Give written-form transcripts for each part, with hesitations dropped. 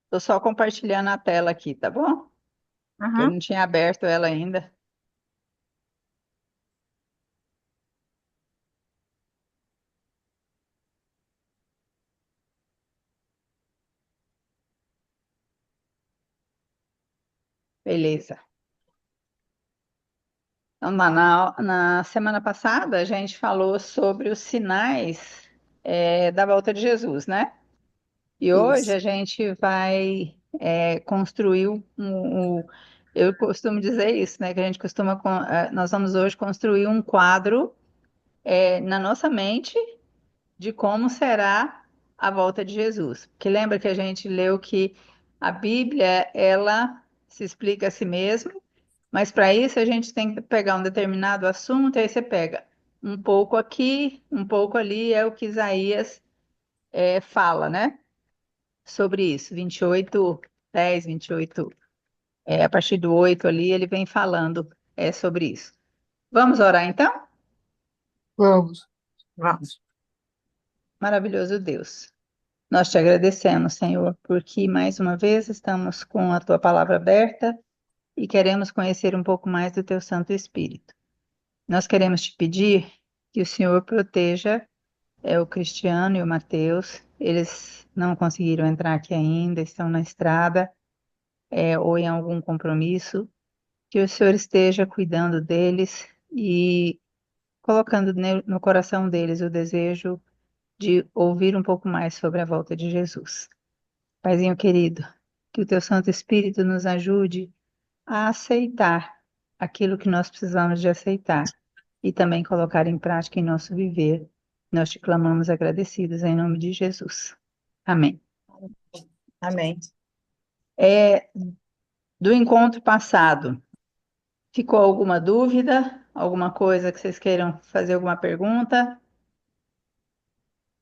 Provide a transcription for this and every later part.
Tô só compartilhando a tela aqui, tá bom? Que eu Uhum. não tinha aberto ela ainda. Beleza. Então, na semana passada, a gente falou sobre os sinais, da volta de Jesus, né? E hoje Isso. a gente vai construir eu costumo dizer isso, né? Que a gente nós vamos hoje construir um quadro, na nossa mente de como será a volta de Jesus. Porque lembra que a gente leu que a Bíblia, ela se explica a si mesma, mas para isso a gente tem que pegar um determinado assunto, aí você pega um pouco aqui, um pouco ali, é o que Isaías fala, né? Sobre isso. 28, 10, 28, a partir do 8 ali, ele vem falando sobre isso. Vamos orar então? Vamos. Vamos. Maravilhoso Deus. Nós te agradecemos, Senhor, porque mais uma vez estamos com a tua palavra aberta e queremos conhecer um pouco mais do teu Santo Espírito. Nós queremos te pedir que o Senhor proteja o Cristiano e o Mateus. Eles não conseguiram entrar aqui ainda, estão na estrada, ou em algum compromisso. Que o Senhor esteja cuidando deles e colocando no coração deles o desejo de ouvir um pouco mais sobre a volta de Jesus. Paizinho querido, que o teu Santo Espírito nos ajude a aceitar aquilo que nós precisamos de aceitar e também colocar em prática em nosso viver. Nós te clamamos agradecidos em nome de Jesus. Amém. Amém. É, do encontro passado, ficou alguma dúvida? Alguma coisa que vocês queiram fazer alguma pergunta?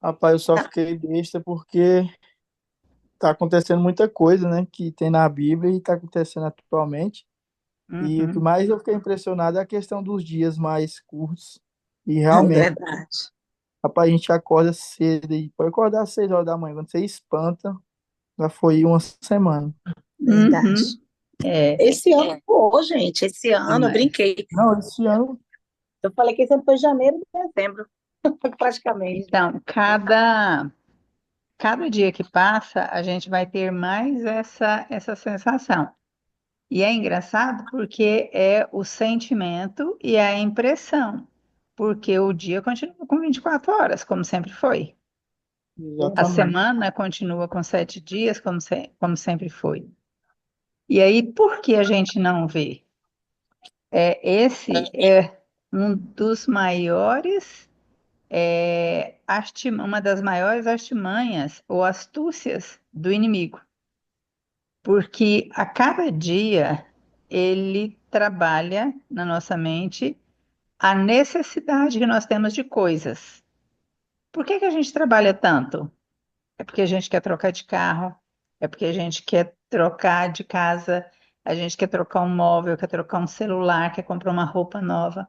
Rapaz, eu só fiquei besta porque tá acontecendo muita coisa, né? Que tem na Bíblia e tá acontecendo atualmente. E o que Uhum. mais eu fiquei impressionado é a questão dos dias mais curtos. E É realmente, verdade. rapaz, a gente acorda cedo e pode acordar às 6 horas da manhã. Quando você espanta, já foi uma semana. Uhum. Verdade. É, Esse ano, pô, gente, esse ano eu demais. brinquei. Não, esse ano. Eu falei que esse ano foi janeiro e dezembro, praticamente. Então, cada dia que passa, a gente vai ter mais essa sensação. E é engraçado porque é o sentimento e a impressão, porque o dia continua com 24 horas, como sempre foi. A Exatamente. semana continua com 7 dias, como sempre foi. E aí, por que a gente não vê? Esse é um dos maiores, uma das maiores artimanhas ou astúcias do inimigo, porque a cada dia ele trabalha na nossa mente a necessidade que nós temos de coisas. Por que que a gente trabalha tanto? É porque a gente quer trocar de carro, é porque a gente quer trocar de casa, a gente quer trocar um móvel, quer trocar um celular, quer comprar uma roupa nova.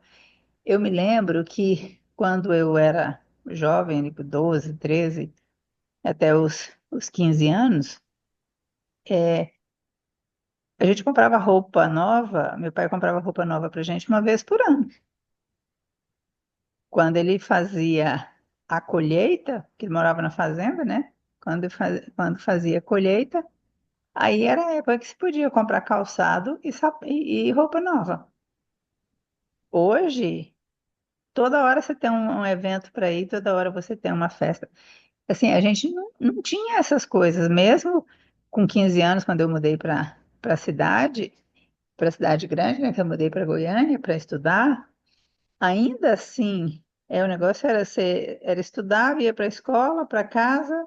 Eu me lembro que quando eu era jovem, tipo 12, 13, até os 15 anos, é, a gente comprava roupa nova, meu pai comprava roupa nova pra gente uma vez por ano. Quando ele fazia a colheita, que ele morava na fazenda, né? Quando fazia a colheita, aí era a época que se podia comprar calçado e roupa nova. Hoje, toda hora você tem um evento para ir, toda hora você tem uma festa. Assim, a gente não tinha essas coisas, mesmo com 15 anos, quando eu mudei para a cidade grande, né, que eu mudei para Goiânia para estudar, ainda assim, o negócio era estudar, ia para a escola, para casa,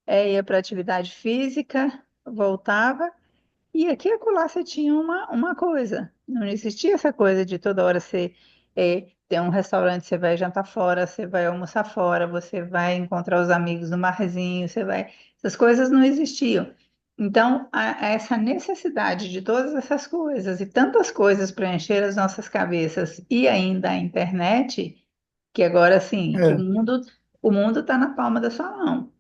ia para atividade física, voltava, e aqui e acolá você tinha uma coisa. Não existia essa coisa de toda hora você ter um restaurante, você vai jantar fora, você vai almoçar fora, você vai encontrar os amigos no barzinho, você vai. Essas coisas não existiam. Então, essa necessidade de todas essas coisas e tantas coisas para encher as nossas cabeças e ainda a internet, que agora sim, que É, o mundo está na palma da sua mão.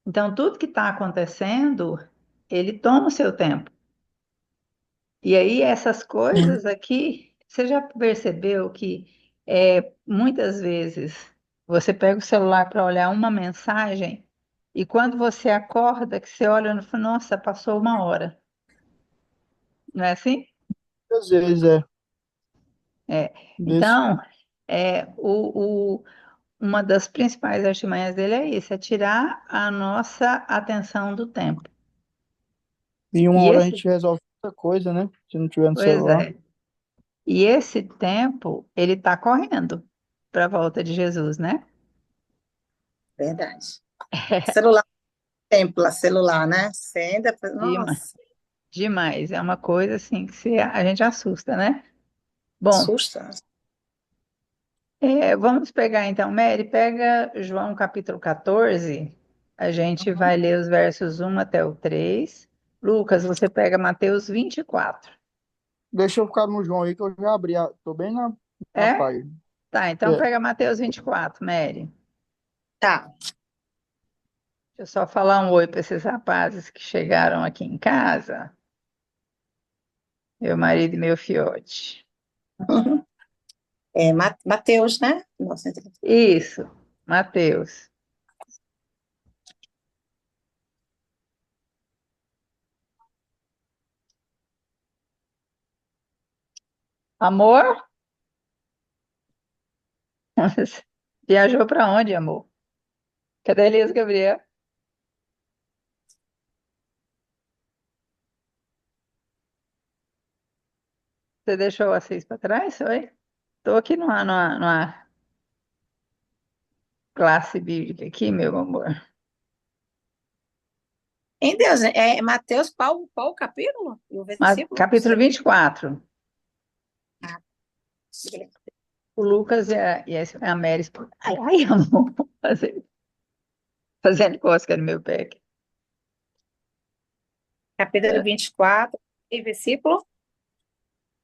Então, tudo que está acontecendo. ele toma o seu tempo. E aí, essas Sim. coisas aqui, você já percebeu que muitas vezes você pega o celular para olhar uma mensagem e quando você acorda, que você olha e fala, nossa, passou uma hora. Não é assim? Às vezes é É. desse. Então, uma das principais artimanhas dele é isso, é tirar a nossa atenção do tempo. E uma E hora a esse, gente resolve outra coisa, né? Se não tiver no pois celular. é, e esse tempo, ele está correndo para a volta de Jesus, né? Verdade. Celular, templa, celular, né? Você ainda. Dema- Nossa, Demais, é uma coisa assim que a gente assusta, né? Bom, assusta. vamos pegar então, Mary, pega João capítulo 14, a gente vai ler os versos 1 até o 3. Lucas, você pega Mateus 24. Deixa eu ficar no João aí que eu já abri. Tô bem na É? página. Tá, então É. pega Mateus 24, Mary. Tá. Deixa eu só falar um oi para esses rapazes que chegaram aqui em casa, meu marido e meu fiote. É, Mateus, né? Nossa, Isso, Mateus. Amor? Viajou para onde, amor? Cadê a Elias Gabriel? Você deixou o Assis para trás, foi? Estou aqui numa classe bíblica aqui, meu amor. em Deus, né? É Mateus, qual o capítulo? E o versículo? Capítulo 24. Ah, O Lucas e a Mary. Ai, ai, amor. Fazendo cosca no meu pé. capítulo 24, e versículo?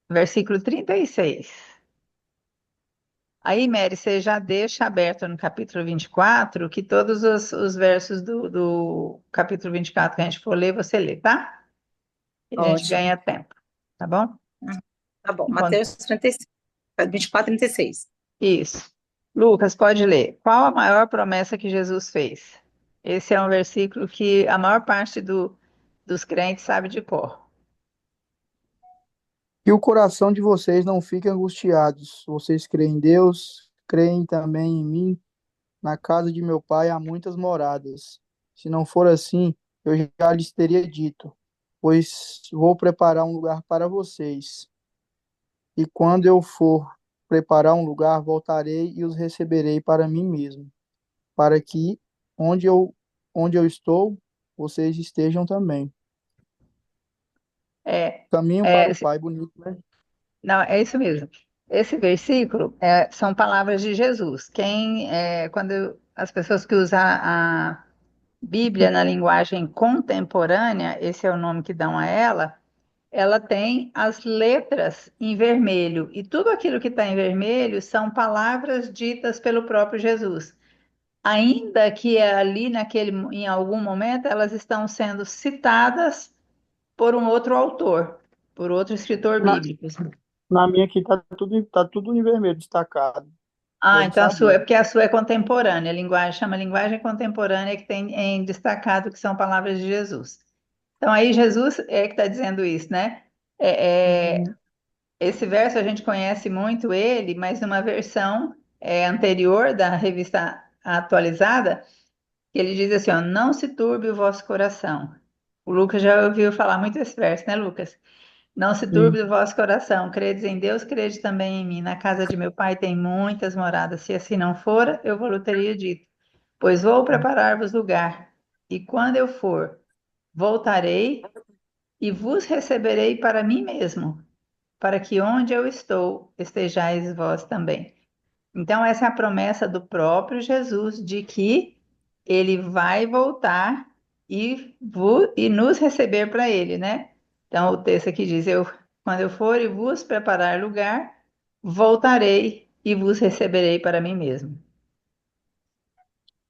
Versículo 36. Aí, Mary, você já deixa aberto no capítulo 24 que todos os versos do capítulo 24 que a gente for ler, você lê, tá? E a gente Ótimo. ganha tempo, tá bom? Tá bom. Enquanto- Mateus 36, 24, 36. Isso. Lucas, pode ler. Qual a maior promessa que Jesus fez? Esse é um versículo que a maior parte dos crentes sabe de cor. Que o coração de vocês não fique angustiados. Vocês creem em Deus, creem também em mim. Na casa de meu pai há muitas moradas. Se não for assim, eu já lhes teria dito, pois vou preparar um lugar para vocês. E quando eu for preparar um lugar, voltarei e os receberei para mim mesmo, para que onde eu estou, vocês estejam também. É, Caminho para é, o Pai, bonito, né? não, é isso mesmo. Esse versículo são palavras de Jesus. Quando as pessoas que usam a Bíblia na linguagem contemporânea, esse é o nome que dão a ela tem as letras em vermelho. E tudo aquilo que está em vermelho são palavras ditas pelo próprio Jesus. Ainda que ali em algum momento elas estão sendo citadas por um outro autor, por outro escritor Na, bíblico. na minha aqui tá tudo em vermelho, destacado. Ah, Bom então a sua é saber. porque a sua é contemporânea, a linguagem chama linguagem contemporânea que tem em destacado que são palavras de Jesus. Então aí Jesus é que está dizendo isso, né? É, é, Uhum. esse verso a gente conhece muito ele, mas numa versão anterior da revista atualizada, que ele diz assim, ó, não se turbe o vosso coração. O Lucas já ouviu falar muito esse verso, né, Lucas? Não se Sim. turbe o vosso coração, credes em Deus, crede também em mim. Na casa de meu pai tem muitas moradas. Se assim não fora, eu vou-lhe teria dito. Pois vou preparar-vos lugar. E quando eu for, voltarei e vos receberei para mim mesmo, para que onde eu estou, estejais vós também. Então, essa é a promessa do próprio Jesus de que ele vai voltar e nos receber para ele, né? Então, o texto aqui diz: quando eu for e vos preparar lugar, voltarei e vos receberei para mim mesmo.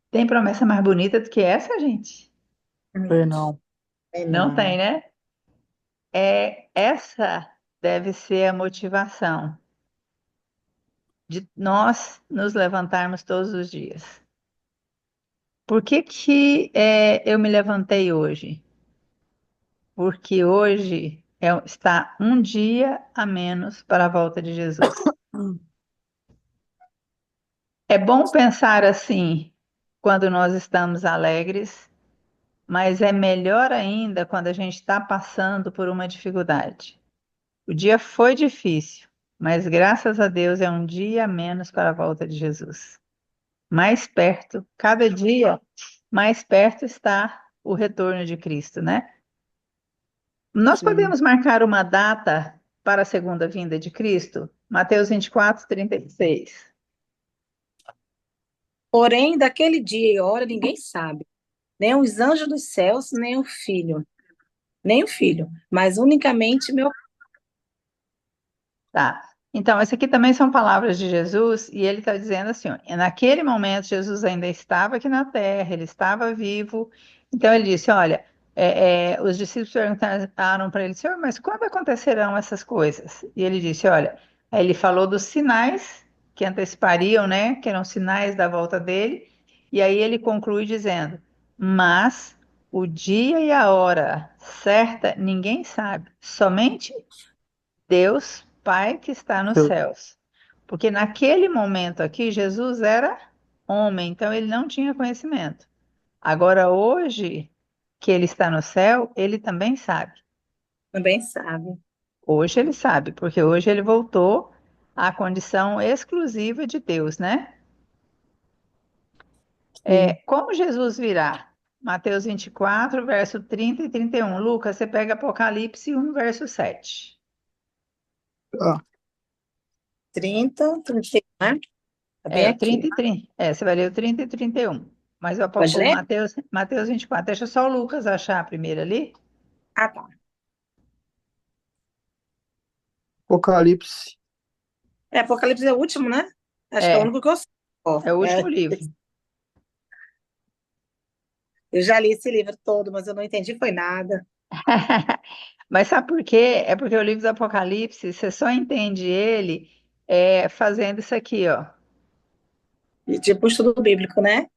Tem promessa mais bonita do que essa, gente? É, não. É, Não tem, não. né? Essa deve ser a motivação de nós nos levantarmos todos os dias. Por que que eu me levantei hoje? Porque hoje está um dia a menos para a volta de Jesus. Hum. É bom pensar assim quando nós estamos alegres, mas é melhor ainda quando a gente está passando por uma dificuldade. O dia foi difícil, mas graças a Deus é um dia a menos para a volta de Jesus. Mais perto, cada dia, mais perto está o retorno de Cristo, né? Nós Sim. podemos marcar uma data para a segunda vinda de Cristo? Mateus 24, 36. Porém, daquele dia e hora ninguém sabe, nem os anjos dos céus, nem o filho, mas unicamente meu. Tá. Então, essa aqui também são palavras de Jesus, e ele está dizendo assim: ó, naquele momento, Jesus ainda estava aqui na terra, ele estava vivo. Então, ele disse: Olha, os discípulos perguntaram para ele, Senhor, mas quando acontecerão essas coisas? E ele disse: Olha, aí ele falou dos sinais que antecipariam, né, que eram sinais da volta dele, e aí ele conclui dizendo: Mas o dia e a hora certa ninguém sabe, somente Deus Pai que está nos Eu- céus. Porque naquele momento aqui, Jesus era homem, então ele não tinha conhecimento. Agora, hoje que ele está no céu, ele também sabe. Também sabe. Hoje ele sabe, porque hoje ele voltou à condição exclusiva de Deus, né? Sim. Como Jesus virá? Mateus 24, verso 30 e 31. Lucas, você pega Apocalipse 1, verso 7. Ah, 30, 31, né? Tá bem O 30 aqui. e 30. Você vai ler o 30 e 31. Mas Pode o ler? Mateus 24. Deixa só o Lucas achar primeiro ali. Ah, tá. Apocalipse. Apocalipse é o último, né? Acho que é o É, único que eu sei. Ó, é o último livro. eu já li esse livro todo, mas eu não entendi foi nada. Mas sabe por quê? É porque o livro do Apocalipse, você só entende ele fazendo isso aqui, ó. E tipo estudo bíblico, né?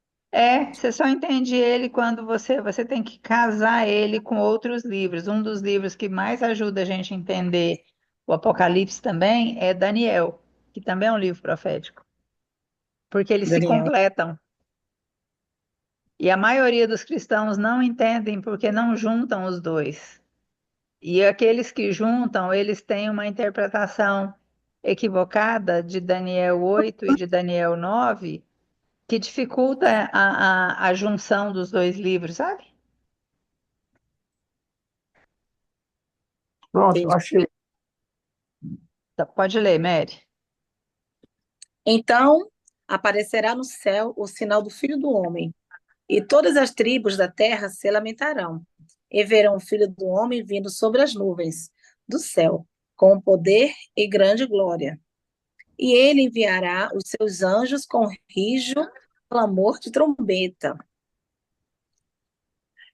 Você só entende ele quando você tem que casar ele com outros livros. Um dos livros que mais ajuda a gente a entender o Apocalipse também é Daniel, que também é um livro profético, porque eles se Daniel. completam. E a maioria dos cristãos não entendem porque não juntam os dois. E aqueles que juntam, eles têm uma interpretação equivocada de Daniel 8 e de Daniel 9, que dificulta a junção dos dois livros, sabe? Pronto, Entendi. achei. Então, pode ler, Mary. Então aparecerá no céu o sinal do Filho do Homem, e todas as tribos da terra se lamentarão, e verão o Filho do Homem vindo sobre as nuvens do céu, com poder e grande glória. E ele enviará os seus anjos com rijo, clamor de trombeta,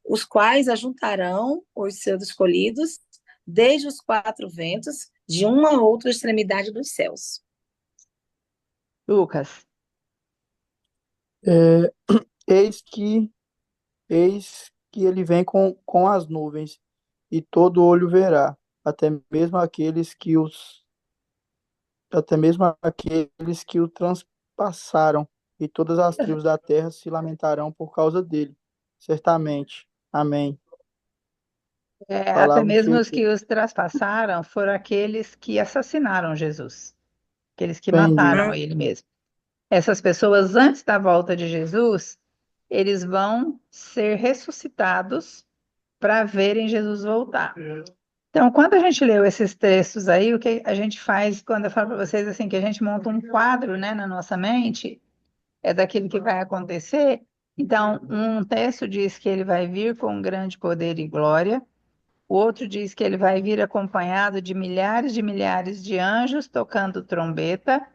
os quais ajuntarão os seus escolhidos desde os quatro ventos, de uma a outra extremidade dos céus. Lucas. É, eis que, eis que ele vem com as nuvens, e todo olho verá, até mesmo aqueles que o transpassaram, e todas as tribos da terra se lamentarão por causa dele. Certamente. Amém. Até Palavra mesmo de os que os traspassaram foram aqueles que assassinaram Jesus, aqueles que Entendi. mataram ele mesmo. Essas pessoas, antes da volta de Jesus, eles vão ser ressuscitados para verem Jesus voltar. Então, quando a gente leu esses textos aí, o que a gente faz quando eu falo para vocês assim, que a gente monta um quadro, né, na nossa mente, daquilo que vai acontecer. Então, um texto diz que ele vai vir com grande poder e glória, o outro diz que ele vai vir acompanhado de milhares de anjos tocando trombeta,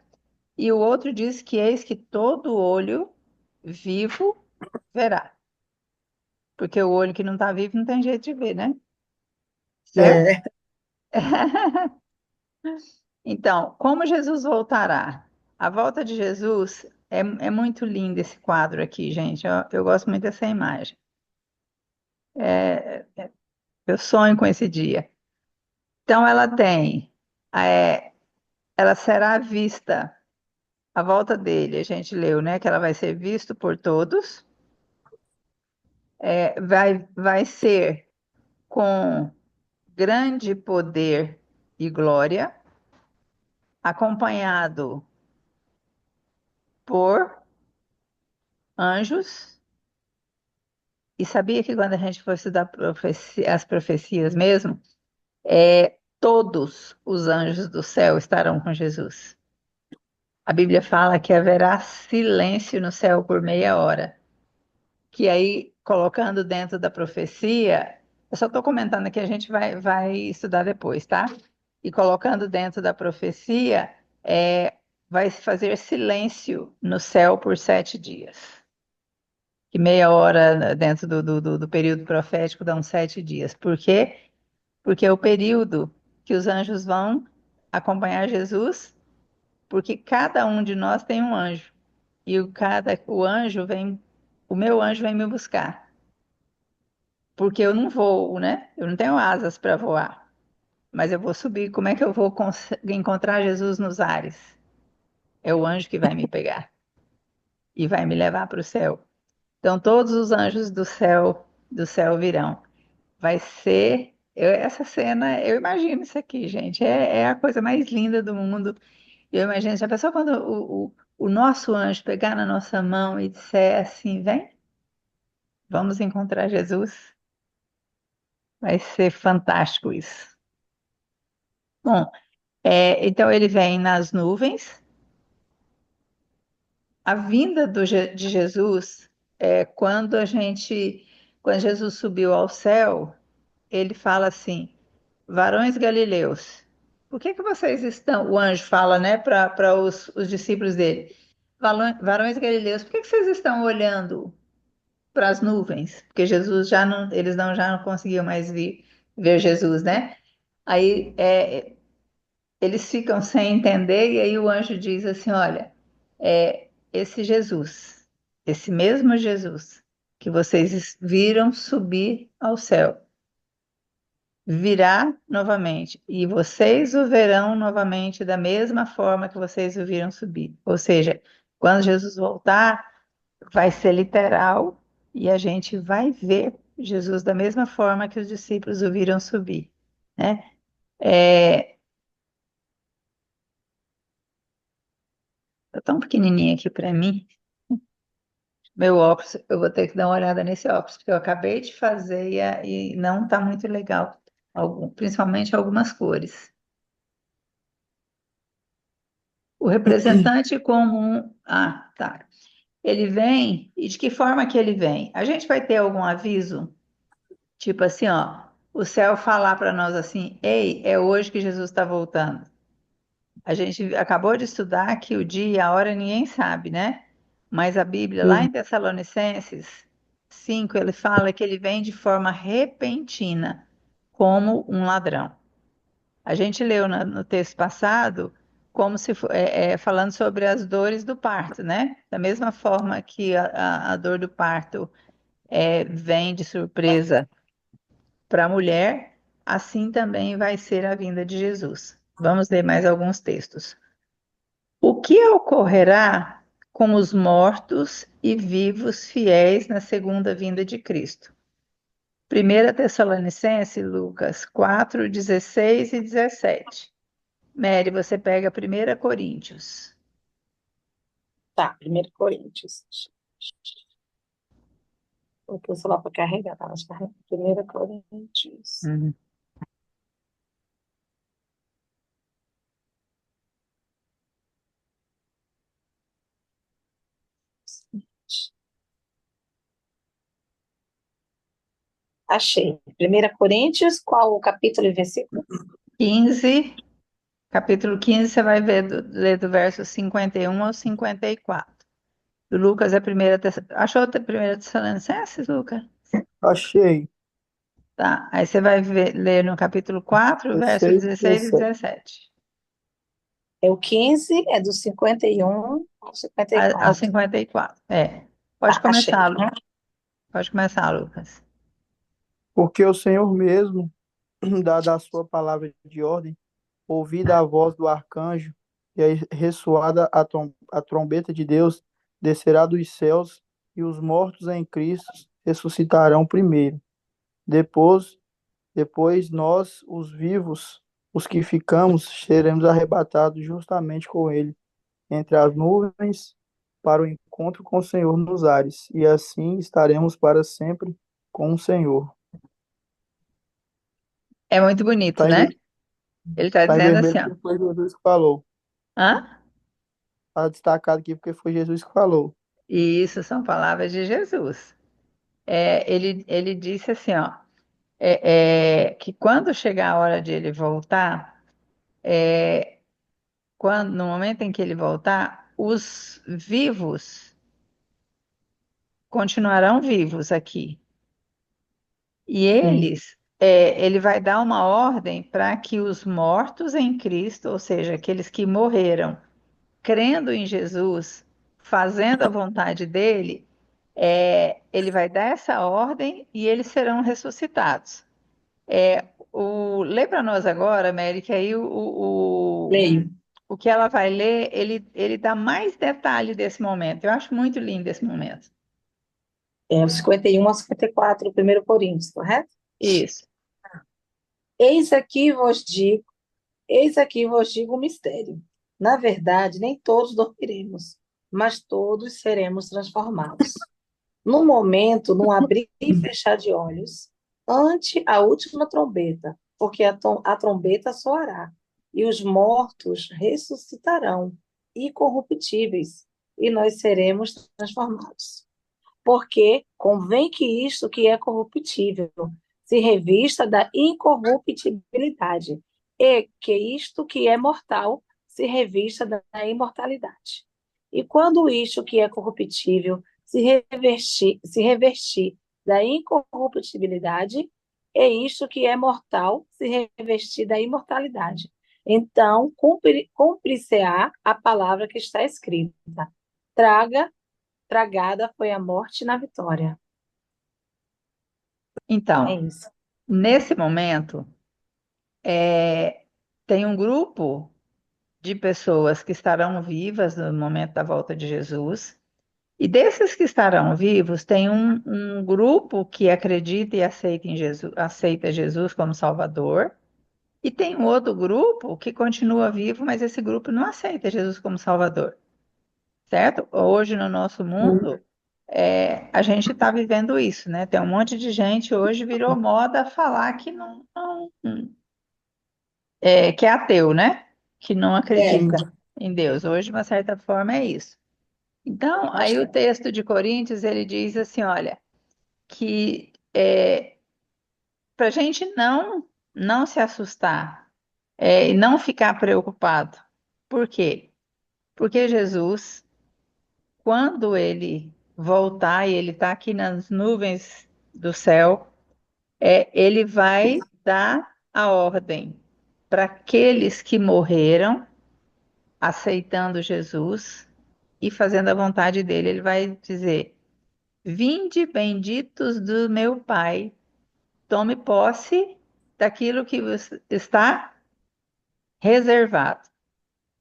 e o outro diz que eis que todo olho vivo verá. porque o olho que não está vivo não tem jeito de ver, né? Certo? É. Então, como Jesus voltará? A volta de Jesus é muito lindo esse quadro aqui, gente. Eu gosto muito dessa imagem. Eu sonho com esse dia. Então, é, ela será vista, a volta dele, a gente leu, né? Que ela vai ser vista por todos, vai ser com grande poder e glória, acompanhado por anjos. E sabia que quando a gente for estudar as profecias mesmo, todos os anjos do céu estarão com Jesus. A Bíblia fala que haverá silêncio no céu por meia hora. Que aí, colocando dentro da profecia, eu só estou comentando aqui, a gente vai estudar depois, tá? E colocando dentro da profecia, vai se fazer silêncio no céu por 7 dias. Que meia hora dentro do período profético dá uns 7 dias. Por quê? Porque é o período que os anjos vão acompanhar Jesus, porque cada um de nós tem um anjo. E o meu anjo vem me buscar. Porque eu não voo, né? Eu não tenho asas para voar, mas eu vou subir. Como é que eu vou encontrar Jesus nos ares? É o anjo que vai me pegar e vai me levar para o céu. Então todos os anjos do céu virão. Vai ser essa cena. Eu imagino isso aqui, gente. É a coisa mais linda do mundo. Eu imagino. Já pensou quando o nosso anjo pegar na nossa mão e disser assim: vem, vamos encontrar Jesus? Vai ser fantástico isso. Bom, então ele vem nas nuvens. A vinda de Jesus quando Jesus subiu ao céu, ele fala assim: varões galileus, por que que vocês estão? O anjo fala, né, para os discípulos dele: varões galileus, por que que vocês estão olhando para as nuvens? Porque Jesus eles já não conseguiam mais ver Jesus, né? Aí eles ficam sem entender, e aí o anjo diz assim: olha, esse Jesus, esse mesmo Jesus que vocês viram subir ao céu, virá novamente, e vocês o verão novamente da mesma forma que vocês o viram subir. Ou seja, quando Jesus voltar, vai ser literal, e a gente vai ver Jesus da mesma forma que os discípulos o viram subir, né? É, tá tão pequenininho aqui para mim. Meu óculos, eu vou ter que dar uma olhada nesse óculos, porque eu acabei de fazer e não está muito legal, principalmente algumas cores. O representante comum. Ah, tá. Ele vem, e de que forma que ele vem? A gente vai ter algum aviso? Tipo assim, ó, o céu falar para nós assim: ei, é hoje que Jesus está voltando. A gente acabou de estudar que o dia e a hora ninguém sabe, né? Mas a Bíblia, lá Sim. em Tessalonicenses 5, ele fala que ele vem de forma repentina, como um ladrão. A gente leu no texto passado como se falando sobre as dores do parto, né? Da mesma forma que a dor do parto vem de surpresa para a mulher, assim também vai ser a vinda de Jesus. Vamos ler mais alguns textos. O que ocorrerá com os mortos e vivos fiéis na segunda vinda de Cristo? 1 Tessalonicenses, Lucas 4, 16 e 17. Mary, você pega 1 Coríntios. Tá, 1 Coríntios. Vou pôr o celular para carregar, tá? Mas carrega. 1 Coríntios. Uhum. Achei. 1 Coríntios, qual o capítulo e versículo? 15, capítulo 15, você vai ler do verso 51 ao 54. O Lucas é 1 Achou a 1 Tessalonicenses, Lucas? Achei. Tá, aí você vai ler no capítulo 4, verso 16 e 16 e 17. 17, É o 15, é do 51 ao ao 54. 54. É, pode Tá, achei. começar, pode começar, Lucas. Porque o Senhor mesmo, dada a sua palavra de ordem, ouvida a voz do arcanjo e aí ressoada a trombeta de Deus, descerá dos céus e os mortos em Cristo ressuscitarão primeiro. Depois, depois nós, os vivos, os que ficamos, seremos arrebatados justamente com ele entre as nuvens para o encontro com o Senhor nos ares, e assim estaremos para sempre com o Senhor. É muito bonito, Está né? em, Ele está tá em dizendo assim, vermelho ó. porque foi Jesus que falou. Hã? Está destacado aqui porque foi Jesus que falou. E isso são palavras de Jesus. Ele disse assim, ó, que quando chegar a hora de ele voltar, no momento em que ele voltar, os vivos continuarão vivos aqui. E Sim. ele vai dar uma ordem para que os mortos em Cristo, ou seja, aqueles que morreram crendo em Jesus, fazendo a vontade dele, ele vai dar essa ordem e eles serão ressuscitados. Lê para nós agora, Mary, que aí Leio. o que ela vai ler, ele dá mais detalhe desse momento. Eu acho muito lindo esse momento. É o 51 ao 54, o 1 Coríntios, correto? Isso. Eis aqui vos digo, eis aqui vos digo um mistério. Na verdade, nem todos dormiremos, mas todos seremos transformados. No momento, num abrir e fechar de olhos, ante a última trombeta, porque a trombeta soará, e os mortos ressuscitarão, incorruptíveis, e nós seremos transformados. Porque convém que isto que é corruptível se revista da incorruptibilidade, e que isto que é mortal se revista da imortalidade. E quando isto que é corruptível se revestir da incorruptibilidade, é isto que é mortal se revestir da imortalidade. Então, cumprir-se-á a palavra que está escrita: traga tragada foi a morte na vitória. É Então, isso. nesse momento, tem um grupo de pessoas que estarão vivas no momento da volta de Jesus. E desses que estarão vivos, tem um grupo que acredita e aceita em Jesus, aceita Jesus como Salvador, e tem um outro grupo que continua vivo, mas esse grupo não aceita Jesus como Salvador, certo? Hoje no nosso mundo, a gente está vivendo isso, né? Tem um monte de gente hoje virou moda falar que que é ateu, né? Que não Sim. acredita em Deus. Hoje, de uma certa forma, é isso. Então, aí o texto de Coríntios ele diz assim, olha, que para a gente não se assustar e não ficar preocupado. Por quê? Porque Jesus, quando ele voltar e ele está aqui nas nuvens do céu, ele vai dar a ordem para aqueles que morreram aceitando Jesus e fazendo a vontade dele. Ele vai dizer: Vinde benditos do meu Pai, tome posse daquilo que vos está reservado.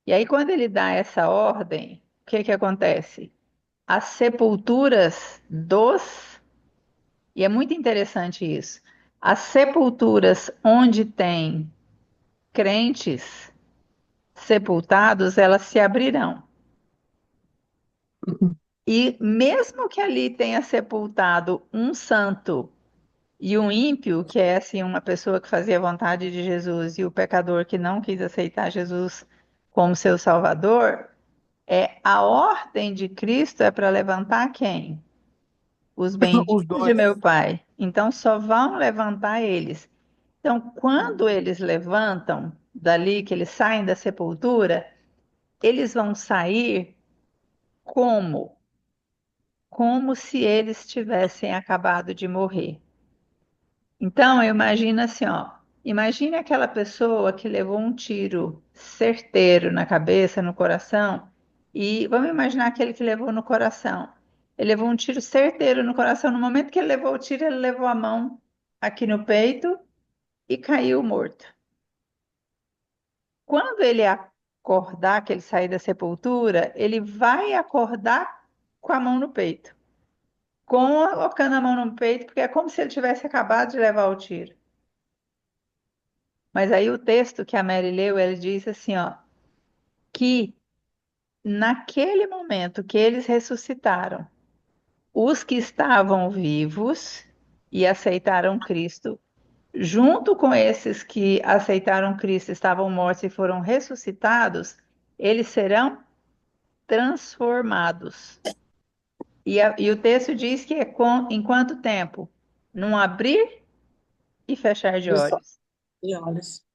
E aí, quando ele dá essa ordem, o que que acontece? As sepulturas e é muito interessante isso, as sepulturas onde tem crentes sepultados, elas se abrirão. E mesmo que ali tenha sepultado um santo e um ímpio, que é assim uma pessoa que fazia a vontade de Jesus, e o pecador que não quis aceitar Jesus como seu Salvador, a ordem de Cristo é para levantar quem? Os Os benditos de meu dois. Pai. Então só vão levantar eles. Então, quando eles levantam dali, que eles saem da sepultura, eles vão sair como? Como se eles tivessem acabado de morrer. Então, eu imagino assim, ó. Imagine aquela pessoa que levou um tiro certeiro na cabeça, no coração, e vamos imaginar aquele que levou no coração. Ele levou um tiro certeiro no coração. No momento que ele levou o tiro, ele levou a mão aqui no peito e caiu morto. Quando ele acordar, que ele sair da sepultura, ele vai acordar com a mão no peito, colocando a mão no peito, porque é como se ele tivesse acabado de levar o tiro. Mas aí o texto que a Mary leu, ele diz assim, ó, que naquele momento que eles ressuscitaram, os que estavam vivos e aceitaram Cristo, junto com esses que aceitaram Cristo, estavam mortos e foram ressuscitados, eles serão transformados. E o texto diz que é em quanto tempo? Num abrir e fechar de Dos olhos. de olhos.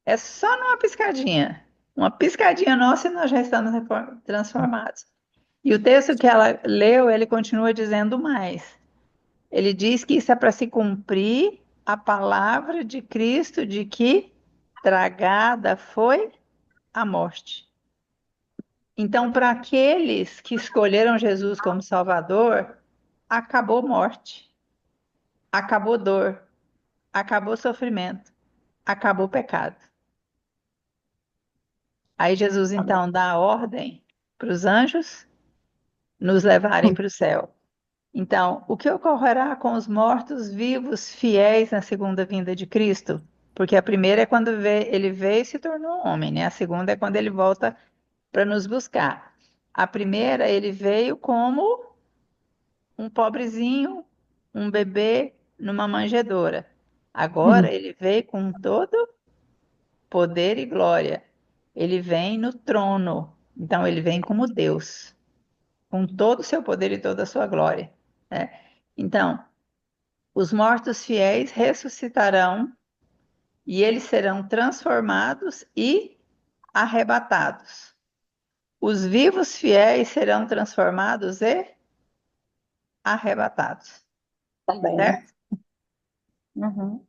É só numa piscadinha. Uma piscadinha nossa e nós já estamos transformados. E o texto que ela leu, ele continua dizendo mais. Ele diz que isso é para se cumprir a palavra de Cristo de que tragada foi a morte. Então, para aqueles que escolheram Jesus como Salvador, acabou morte, acabou dor, acabou sofrimento, acabou pecado. Aí Jesus Amém. então dá a ordem para os anjos nos levarem para o céu. Então, o que ocorrerá com os mortos vivos fiéis na segunda vinda de Cristo? Porque a primeira é quando ele veio e se tornou homem, né? A segunda é quando ele volta para nos buscar. A primeira, ele veio como um pobrezinho, um bebê numa manjedoura. Agora ele veio com todo poder e glória. Ele vem no trono. Então ele vem como Deus, com todo o seu poder e toda a sua glória, né? Então, os mortos fiéis ressuscitarão e eles serão transformados e arrebatados. Os vivos fiéis serão transformados e arrebatados, Também, né? certo? Uhum.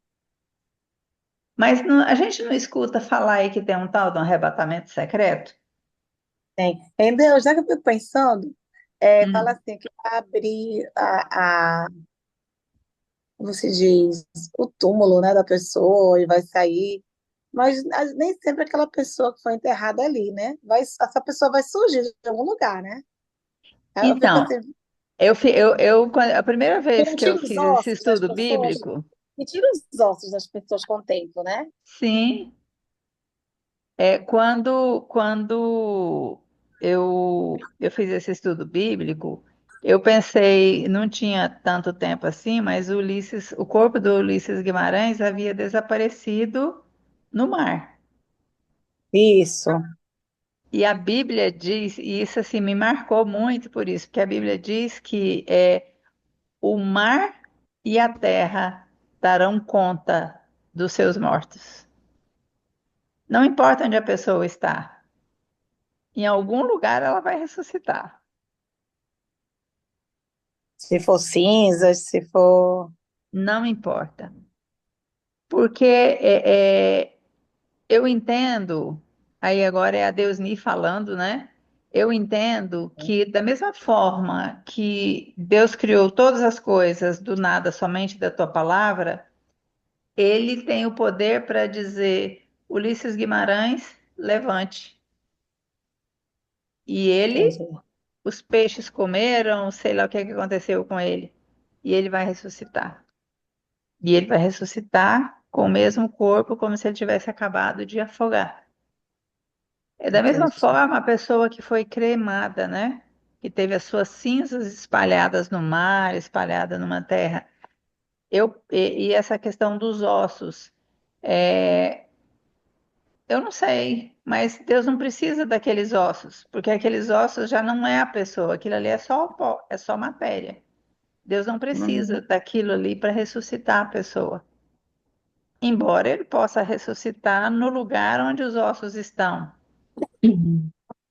Mas a gente não escuta falar aí que tem um tal de um arrebatamento secreto? Tem. Entendeu? Já que eu fico pensando, fala Hum. assim, que vai abrir como se diz, o túmulo, né, da pessoa e vai sair. Mas nem sempre aquela pessoa que foi enterrada ali, né? Essa pessoa vai surgir de algum lugar, né? Aí eu fico Então, assim, a primeira e vez não que eu tira os fiz esse ossos das estudo pessoas, bíblico, e tira os ossos das pessoas com o tempo, né? sim, quando eu fiz esse estudo bíblico, eu pensei, não tinha tanto tempo assim, mas o corpo do Ulisses Guimarães havia desaparecido no mar. Isso. E a Bíblia diz, e isso assim me marcou muito por isso, porque a Bíblia diz que o mar e a terra darão conta dos seus mortos. Não importa onde a pessoa está, em algum lugar ela vai ressuscitar. Se for cinzas, se for. Não importa. Porque eu entendo, aí agora é a Deusni falando, né? Eu entendo que, da mesma forma que Deus criou todas as coisas do nada, somente da tua palavra, ele tem o poder para dizer: Ulisses Guimarães, levante. E ele, Entendi. os peixes comeram, sei lá o que é que aconteceu com ele. E ele vai ressuscitar. E ele vai ressuscitar com o mesmo corpo, como se ele tivesse acabado de afogar. É da mesma Entendi. forma a pessoa que foi cremada, né? Que teve as suas cinzas espalhadas no mar, espalhada numa terra. E essa questão dos ossos. É, eu não sei, mas Deus não precisa daqueles ossos, porque aqueles ossos já não é a pessoa, aquilo ali é só o pó, é só matéria. Deus não precisa Uhum. daquilo ali para ressuscitar a pessoa. Embora ele possa ressuscitar no lugar onde os ossos estão,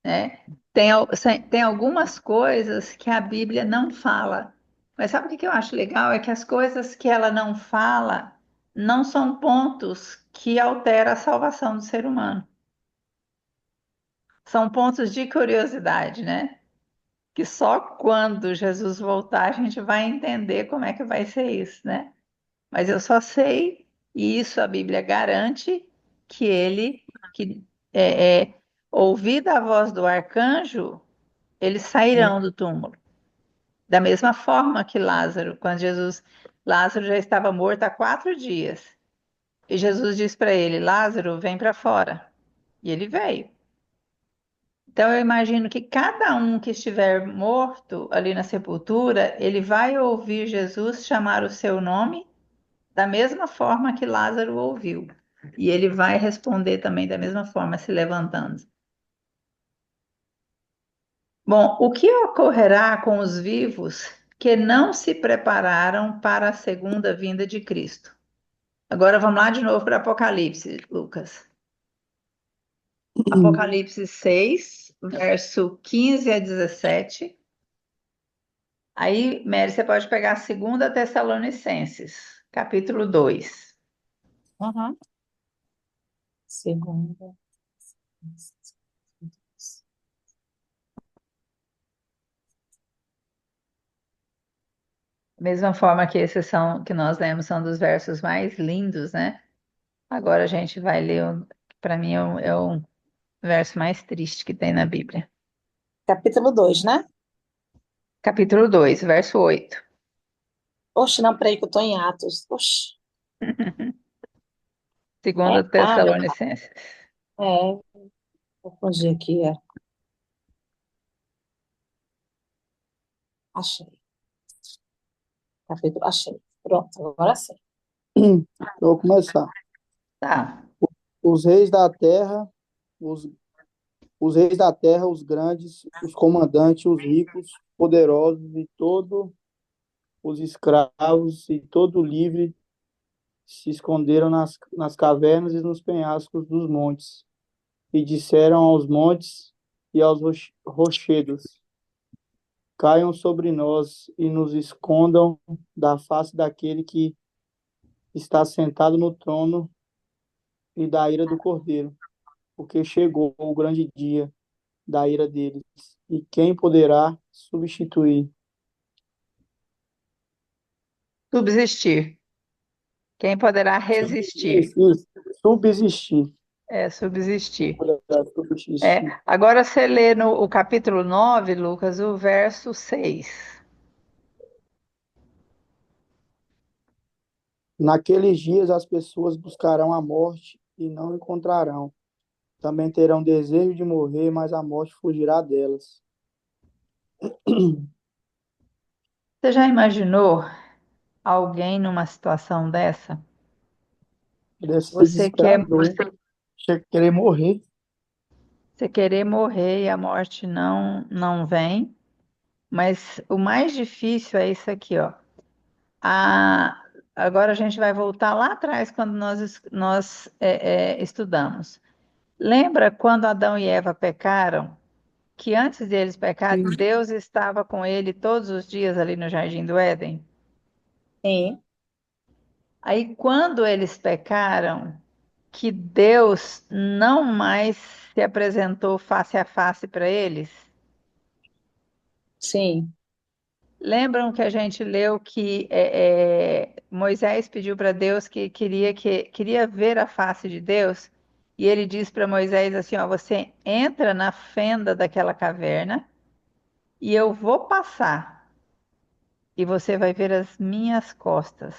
né? Tem algumas coisas que a Bíblia não fala, mas sabe o que eu acho legal? É que as coisas que ela não fala, não são pontos que alteram a salvação do ser humano. São pontos de curiosidade, né? Que só quando Jesus voltar a gente vai entender como é que vai ser isso, né? Mas eu só sei, e isso a Bíblia garante, que ouvida a voz do arcanjo, eles sairão do túmulo. Da mesma forma que Lázaro, Lázaro já estava morto há 4 dias. E Jesus disse para ele: Lázaro, vem para fora. E ele veio. Então eu imagino que cada um que estiver morto ali na sepultura, ele vai ouvir Jesus chamar o seu nome da mesma forma que Lázaro ouviu. E ele vai responder também da mesma forma, se levantando. Bom, o que ocorrerá com os vivos que não se prepararam para a segunda vinda de Cristo? Agora vamos lá de novo para Apocalipse, Lucas. Apocalipse 6, verso 15 a 17. Aí, Mary, você pode pegar a 2 Tessalonicenses, capítulo 2. Uhum. Segunda. Mesma forma que esses são, que nós lemos, são dos versos mais lindos, né? Agora a gente vai ler, para mim, é o verso mais triste que tem na Bíblia. Capítulo 2, né? Capítulo 2, verso 8. Oxe, não, peraí que eu tô em Atos. Oxe. 2 Ah, meu Tessalonicenses. pai. Vou fugir aqui, Achei. Capítulo, achei. Pronto, agora sim. Eu vou começar. Tá. Os reis da terra, os, os reis da terra, os grandes, os comandantes, os ricos, poderosos e todos os escravos e todo livre se esconderam nas cavernas e nos penhascos dos montes e disseram aos montes e aos rochedos: caiam sobre nós e nos escondam da face daquele que está sentado no trono e da ira do Cordeiro, porque chegou o grande dia da ira deles. E quem poderá substituir? Subsistir. Quem poderá resistir? Isso, subsistir. É, Quem subsistir. poderá subsistir? É, agora você lê no o capítulo 9, Lucas, o verso 6. Naqueles dias as pessoas buscarão a morte e não encontrarão. Também terão desejo de morrer, mas a morte fugirá delas. Você já imaginou alguém numa situação dessa? Deve ser Você quer, desesperador, hein? Chega a querer morrer. você querer morrer e a morte não vem, mas o mais difícil é isso aqui, ó. A, agora a gente vai voltar lá atrás quando nós estudamos. Lembra quando Adão e Eva pecaram? Que antes deles pecarem, Sim. Deus estava com ele todos os dias ali no Jardim do Éden? Sim, Aí, quando eles pecaram, que Deus não mais se apresentou face a face para eles. sim, Lembram que a gente leu que Moisés pediu para Deus que queria ver a face de Deus? E ele diz para Moisés assim: ó, você entra na fenda daquela caverna e eu vou passar e você vai ver as minhas costas.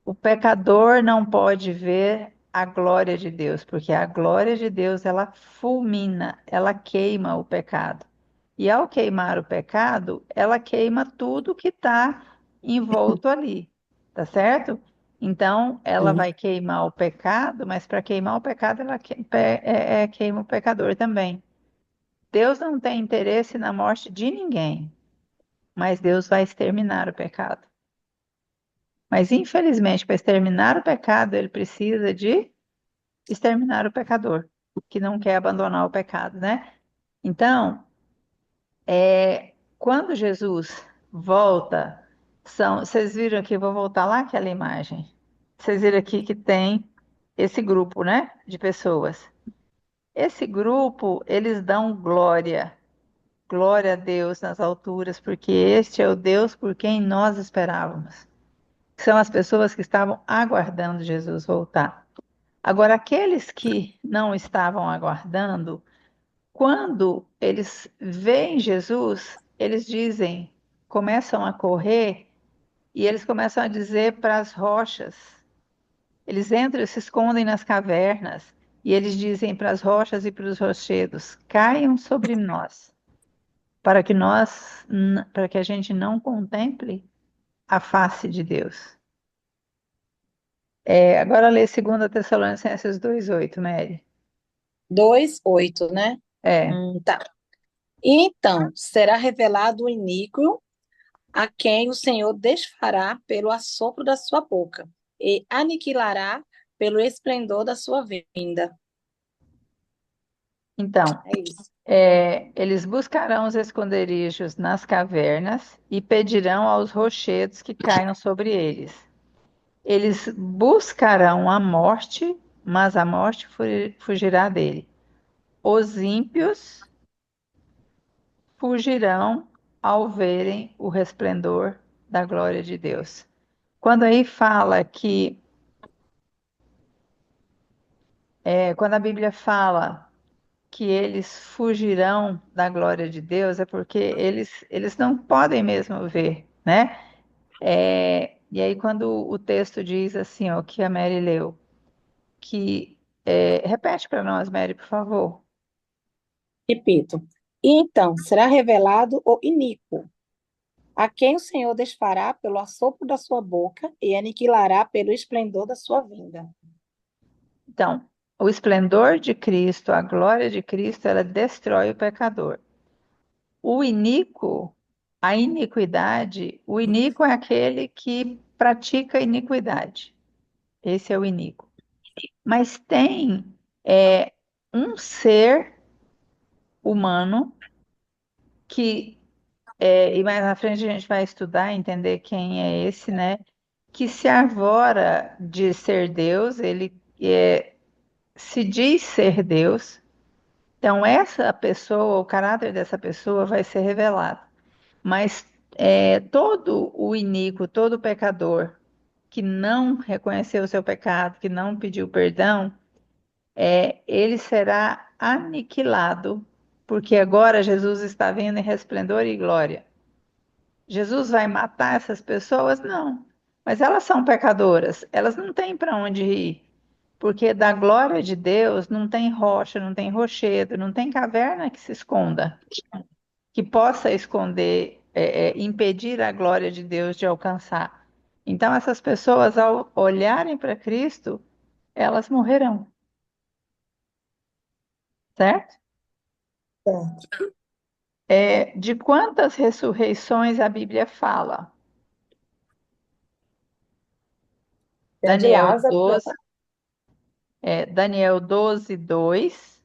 O pecador não pode ver a glória de Deus, porque a glória de Deus ela fulmina, ela queima o pecado. E ao queimar o pecado, ela queima tudo que está envolto ali, tá certo? Então, ela Sim. vai queimar o pecado, mas para queimar o pecado, ela queima o pecador também. Deus não tem interesse na morte de ninguém, mas Deus vai exterminar o pecado. Mas, infelizmente, para exterminar o pecado, ele precisa de exterminar o pecador, que não quer abandonar o pecado, né? Então, quando Jesus volta, vocês viram aqui, vou voltar lá aquela imagem. Vocês viram aqui que tem esse grupo, né, de pessoas. Esse grupo, eles dão glória, glória a Deus nas alturas, porque este é o Deus por quem nós esperávamos. São as pessoas que estavam aguardando Jesus voltar. Agora, aqueles que não estavam aguardando, quando eles veem Jesus, eles dizem, começam a correr e eles começam a dizer para as rochas. Eles entram e se escondem nas cavernas e eles dizem para as rochas e para os rochedos: caiam sobre nós, para que a gente não contemple a face de Deus. Agora lê 2 Tessalonicenses 2:8, Mary. 2:8, né? É, Tá. Então, será revelado o iníquo a quem o Senhor desfará pelo assopro da sua boca e aniquilará pelo esplendor da sua vinda. então, É isso. eles buscarão os esconderijos nas cavernas e pedirão aos rochedos que caiam sobre eles. Eles buscarão a morte, mas a morte fugirá dele. Os ímpios fugirão ao verem o resplendor da glória de Deus. Quando aí fala que, quando a Bíblia fala que eles fugirão da glória de Deus, é porque eles não podem mesmo ver, né? E aí quando o texto diz assim, ó, que a Mary leu, que repete para nós, Mary, por favor. Repito. Então, será revelado o iníquo, a quem o Senhor desfará pelo assopro da sua boca e aniquilará pelo esplendor da sua vinda. Então, o esplendor de Cristo, a glória de Cristo, ela destrói o pecador. O iníquo, a iniquidade, o iníquo é aquele que pratica iniquidade. Esse é o iníquo. Mas tem um ser humano que, e mais na frente a gente vai estudar, entender quem é esse, né? Que se arvora de ser Deus, ele se diz ser Deus. Então, essa pessoa, o caráter dessa pessoa vai ser revelado. Mas todo o iníquo, todo pecador que não reconheceu o seu pecado, que não pediu perdão, ele será aniquilado, porque agora Jesus está vindo em resplendor e glória. Jesus vai matar essas pessoas? Não. Mas elas são pecadoras, elas não têm para onde ir. Porque da glória de Deus não tem rocha, não tem rochedo, não tem caverna que se esconda, que possa esconder, impedir a glória de Deus de alcançar. Então, essas pessoas, ao olharem para Cristo, elas morrerão, certo? De quantas ressurreições a Bíblia fala? Tem a de Daniel Lázaro, 12, Daniel 12, 2.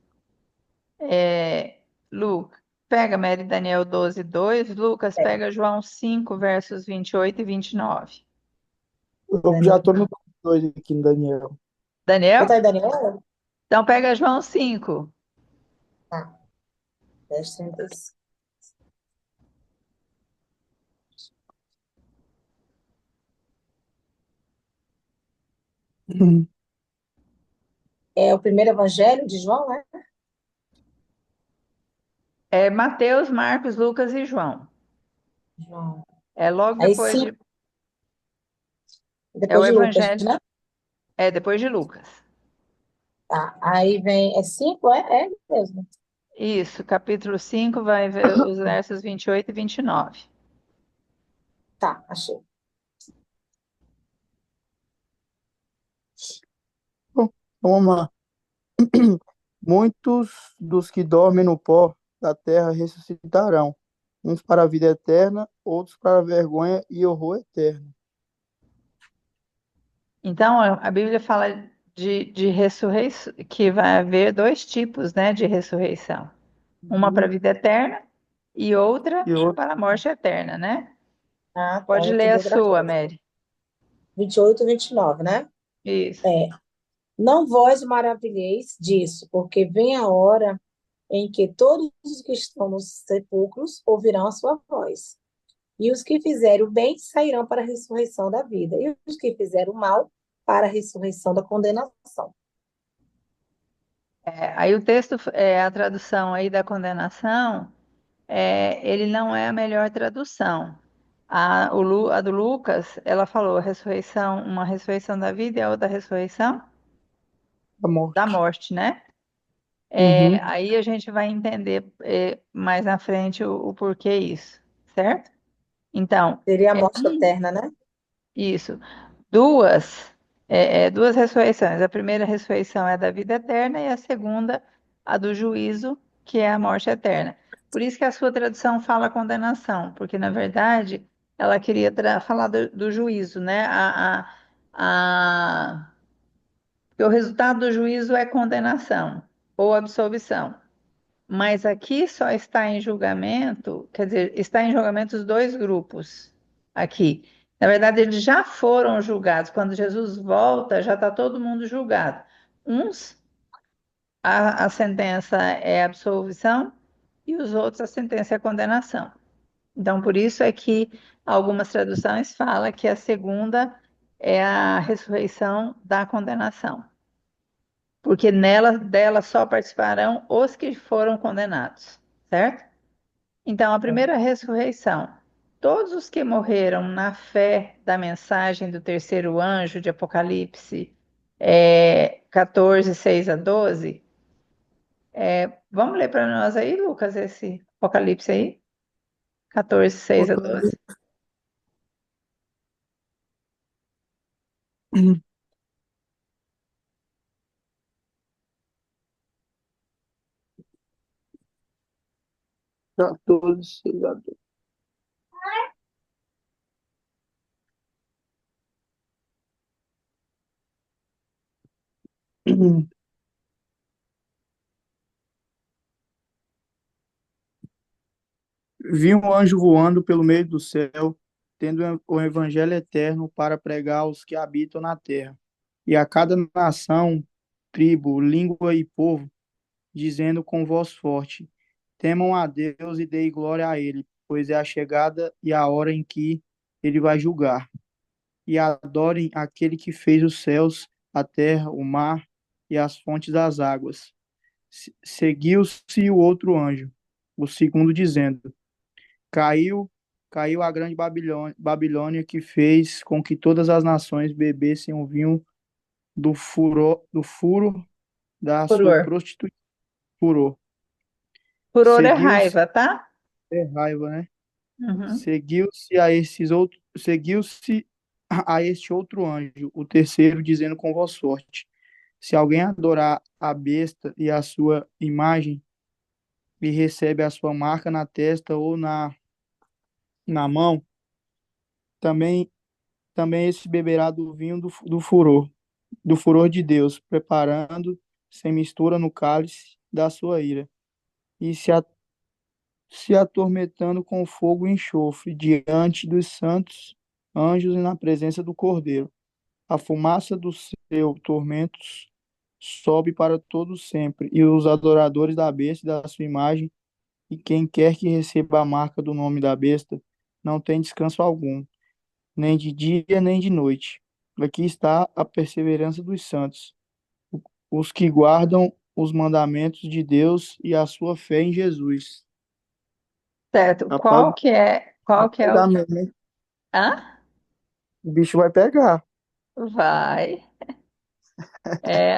Lucas, pega Mary Daniel 12, 2. Lucas, é, pega João 5, versos 28 e 29. Eu já Daniel. estou no 2 aqui no Daniel. Você Daniel? tá em Daniel? Então pega João 5. Tá. 10:36. É o primeiro evangelho de João, né? Mateus, Marcos, Lucas e João. João. Logo Aí depois sim, de. É o depois de Lucas, Evangelho. né? Depois de Lucas. Tá. Aí vem, é 5, é mesmo. Isso, capítulo 5 vai ver os versos 28 e 29. Tá, achei. Bom, vamos lá. Muitos dos que dormem no pó da terra ressuscitarão, uns para a vida eterna, outros para a vergonha e horror eterno. Então, a Bíblia fala de ressurreição, que vai haver dois tipos, né, de ressurreição. Uma para a Uhum. vida eterna e outra E outro, para a morte eterna, né? Ah, tá. Pode Eu ler tô a de outra sua, coisa. Mary. 28 e 29, né? Isso. É. Não vós maravilheis disso, porque vem a hora em que todos os que estão nos sepulcros ouvirão a sua voz. E os que fizerem o bem sairão para a ressurreição da vida, e os que fizeram o mal para a ressurreição da condenação. Aí o texto, a tradução aí da condenação, ele não é a melhor tradução. A do Lucas, ela falou ressurreição, uma ressurreição da vida e a outra ressurreição Da da morte. morte, né? Uhum. Aí a gente vai entender mais na frente o porquê isso, certo? Então, Seria a é, morte eterna, né? isso. Duas ressurreições. A primeira ressurreição é da vida eterna e a segunda, a do juízo, que é a morte eterna. Por isso que a sua tradução fala condenação, porque na verdade ela queria falar do juízo, né? Porque o resultado do juízo é condenação ou absolvição. Mas aqui só está em julgamento, quer dizer, está em julgamento os dois grupos aqui. Na verdade, eles já foram julgados. Quando Jesus volta, já está todo mundo julgado. Uns, a sentença é absolvição e os outros, a sentença é condenação. Então, por isso é que algumas traduções falam que a segunda é a ressurreição da condenação. Porque dela só participarão os que foram condenados, certo? Então, a primeira ressurreição. Todos os que morreram na fé da mensagem do terceiro anjo de Apocalipse 14, 6 a 12. Vamos ler para nós aí, Lucas, esse Apocalipse aí? 14, 6 a 12. Apocalipse 14, 6 a 12. Vi um anjo voando pelo meio do céu, tendo o evangelho eterno para pregar aos que habitam na terra, e a cada nação, tribo, língua e povo, dizendo com voz forte: Temam a Deus e deem glória a Ele, pois é a chegada e a hora em que Ele vai julgar. E adorem aquele que fez os céus, a terra, o mar e as fontes das águas. Seguiu-se o outro anjo, o segundo, dizendo: Caiu, caiu a grande Babilônia, que fez com que todas as nações bebessem o vinho do furo da sua Furor. prostituição. Furor. Furor é Seguiu-se raiva, tá? raiva, né? Uhum. Seguiu-se a este outro anjo, o terceiro, dizendo com voz forte: Se alguém adorar a besta e a sua imagem e recebe a sua marca na testa ou na mão, também também esse beberá do vinho do furor de Deus, preparando sem mistura no cálice da sua ira, e se atormentando com fogo e enxofre diante dos santos anjos e na presença do Cordeiro. A fumaça dos seus tormentos sobe para todos sempre, e os adoradores da besta e da sua imagem, e quem quer que receba a marca do nome da besta, não tem descanso algum, nem de dia nem de noite. Aqui está a perseverança dos santos, os que guardam os mandamentos de Deus e a sua fé em Jesus. Certo. Rapaz, Qual vai que é o... pegar mesmo, hein? Hã? O bicho vai pegar. Vai.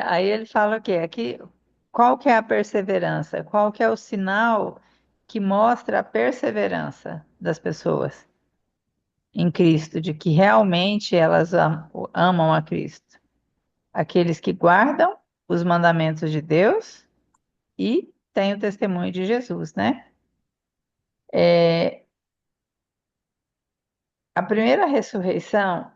Aí ele fala o quê? Aqui, qual que é a perseverança? Qual que é o sinal que mostra a perseverança das pessoas em Cristo, de que realmente elas amam a Cristo? Aqueles que guardam os mandamentos de Deus e têm o testemunho de Jesus, né? É, a primeira ressurreição,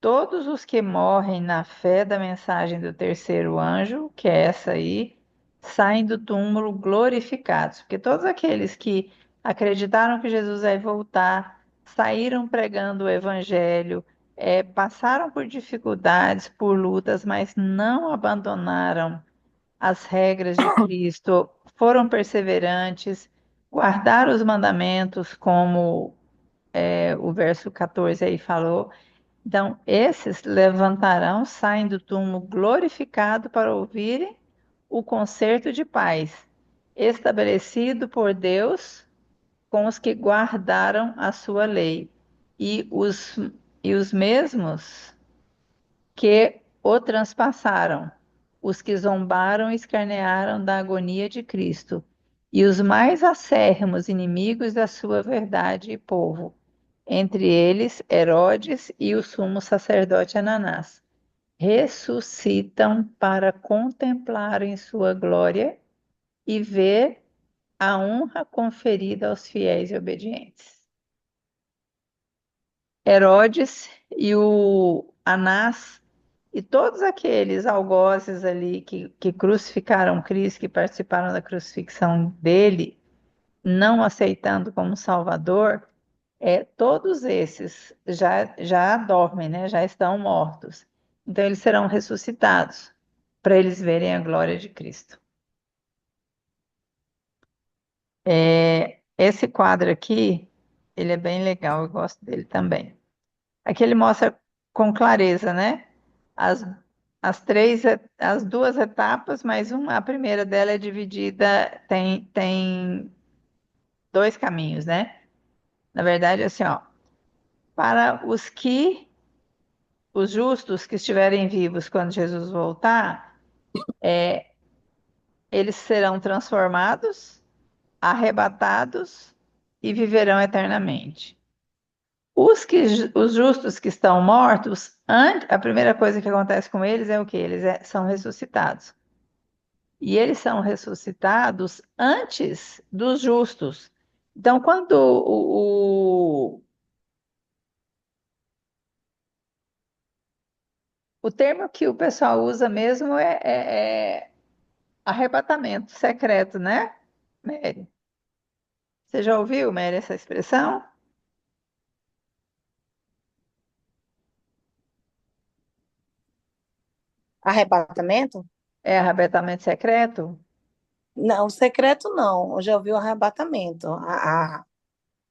todos os que morrem na fé da mensagem do terceiro anjo, que é essa aí, saem do túmulo glorificados, porque todos aqueles que acreditaram que Jesus vai voltar, saíram pregando o evangelho, passaram por dificuldades, por lutas, mas não abandonaram as regras de Cristo, foram perseverantes, guardaram os mandamentos, como o verso 14 aí falou. Então, esses levantarão, saem do túmulo glorificado para ouvirem o concerto de paz, estabelecido por Deus com os que guardaram a sua lei, e os mesmos que o transpassaram, os que zombaram e escarnearam da agonia de Cristo, e os mais acérrimos inimigos da sua verdade e povo, entre eles Herodes e o sumo sacerdote Ananás, ressuscitam para contemplarem sua glória e ver a honra conferida aos fiéis e obedientes. Herodes e o Anás e todos aqueles algozes ali que crucificaram Cristo, que participaram da crucifixão dele, não aceitando como Salvador, todos esses já dormem, né? Já estão mortos. Então eles serão ressuscitados para eles verem a glória de Cristo. Esse quadro aqui, ele é bem legal, eu gosto dele também. Aqui ele mostra com clareza, né? As, as duas etapas, mas a primeira dela é dividida, tem dois caminhos, né? Na verdade, assim, ó, para os justos que estiverem vivos quando Jesus voltar, eles serão transformados, arrebatados e viverão eternamente. Os justos que estão mortos, a primeira coisa que acontece com eles é o que? Eles são ressuscitados. E eles são ressuscitados antes dos justos. Então, quando o termo que o pessoal usa mesmo é arrebatamento secreto, né, Mary? Você já ouviu, Mary, essa expressão? Arrebatamento? É arrebatamento secreto? Não, secreto não. Eu já ouvi o arrebatamento.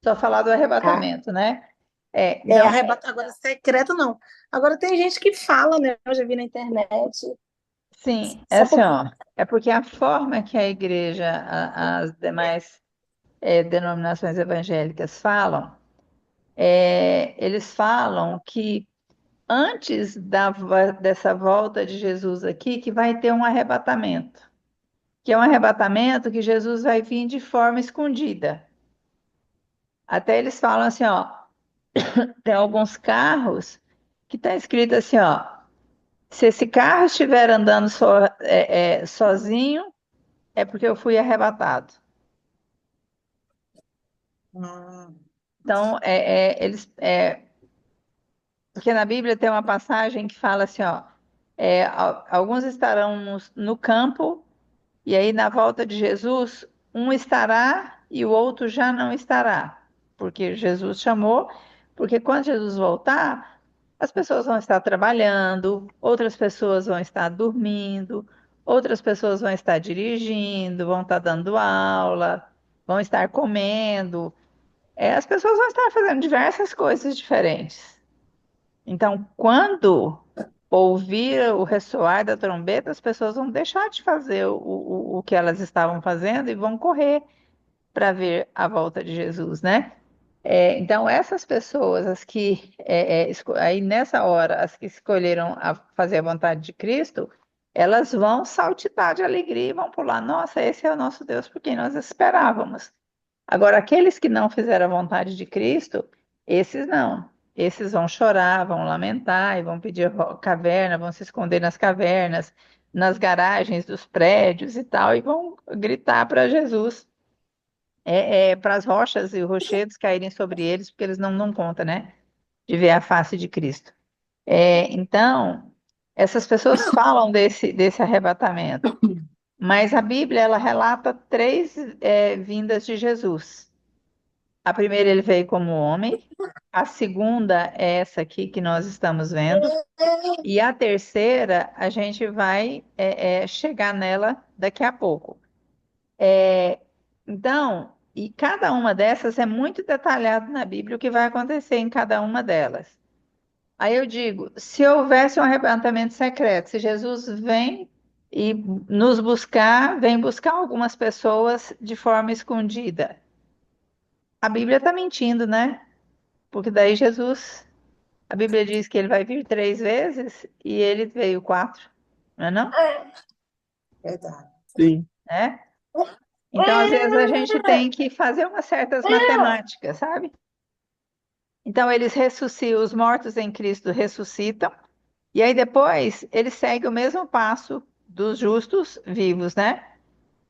Só falar do A- arrebatamento, né? Então, Agora, secreto não. Agora tem gente que fala, né? Eu já vi na internet. sim, é Só assim, porque. ó, é porque a forma que a igreja, as demais denominações evangélicas falam, eles falam que antes dessa volta de Jesus aqui, que vai ter um arrebatamento, que é um arrebatamento que Jesus vai vir de forma escondida. Até eles falam assim, ó, tem alguns carros que está escrito assim, ó, se esse carro estiver andando sozinho, é porque eu fui arrebatado. Hum. Então, porque na Bíblia tem uma passagem que fala assim, ó, alguns estarão no campo, e aí na volta de Jesus, um estará e o outro já não estará, porque Jesus chamou, porque quando Jesus voltar, as pessoas vão estar trabalhando, outras pessoas vão estar dormindo, outras pessoas vão estar dirigindo, vão estar dando aula, vão estar comendo. As pessoas vão estar fazendo diversas coisas diferentes. Então, quando ouvir o ressoar da trombeta, as pessoas vão deixar de fazer o que elas estavam fazendo e vão correr para ver a volta de Jesus, né? Então, essas pessoas, as que, aí nessa hora, as que escolheram fazer a vontade de Cristo, elas vão saltitar de alegria e vão pular. Nossa, esse é o nosso Deus por quem nós esperávamos. Agora, aqueles que não fizeram a vontade de Cristo, esses não. Esses vão chorar, vão lamentar e vão pedir caverna, vão se esconder nas cavernas, nas garagens dos prédios e tal, e vão gritar para Jesus, para as rochas e rochedos caírem sobre eles, porque eles não dão conta, né, de ver a face de Cristo. Então, essas pessoas falam desse arrebatamento, mas a Bíblia ela relata três vindas de Jesus. A primeira ele veio como homem, a segunda é essa aqui que nós estamos vendo, e a terceira a gente vai chegar nela daqui a pouco. É, então, e cada uma dessas é muito detalhado na Bíblia o que vai acontecer em cada uma delas. Aí eu digo, se houvesse um arrebatamento secreto, se Jesus vem e nos buscar, vem buscar algumas pessoas de forma escondida, a Bíblia está mentindo, né? Porque daí Jesus, a Bíblia diz que ele vai vir 3 vezes e ele veio 4, não é não? Verdade. Sim. É? Então, às vezes, a gente tem que fazer umas certas matemáticas, sabe? Então, eles ressuscitam, os mortos em Cristo ressuscitam, e aí depois eles seguem o mesmo passo dos justos vivos, né?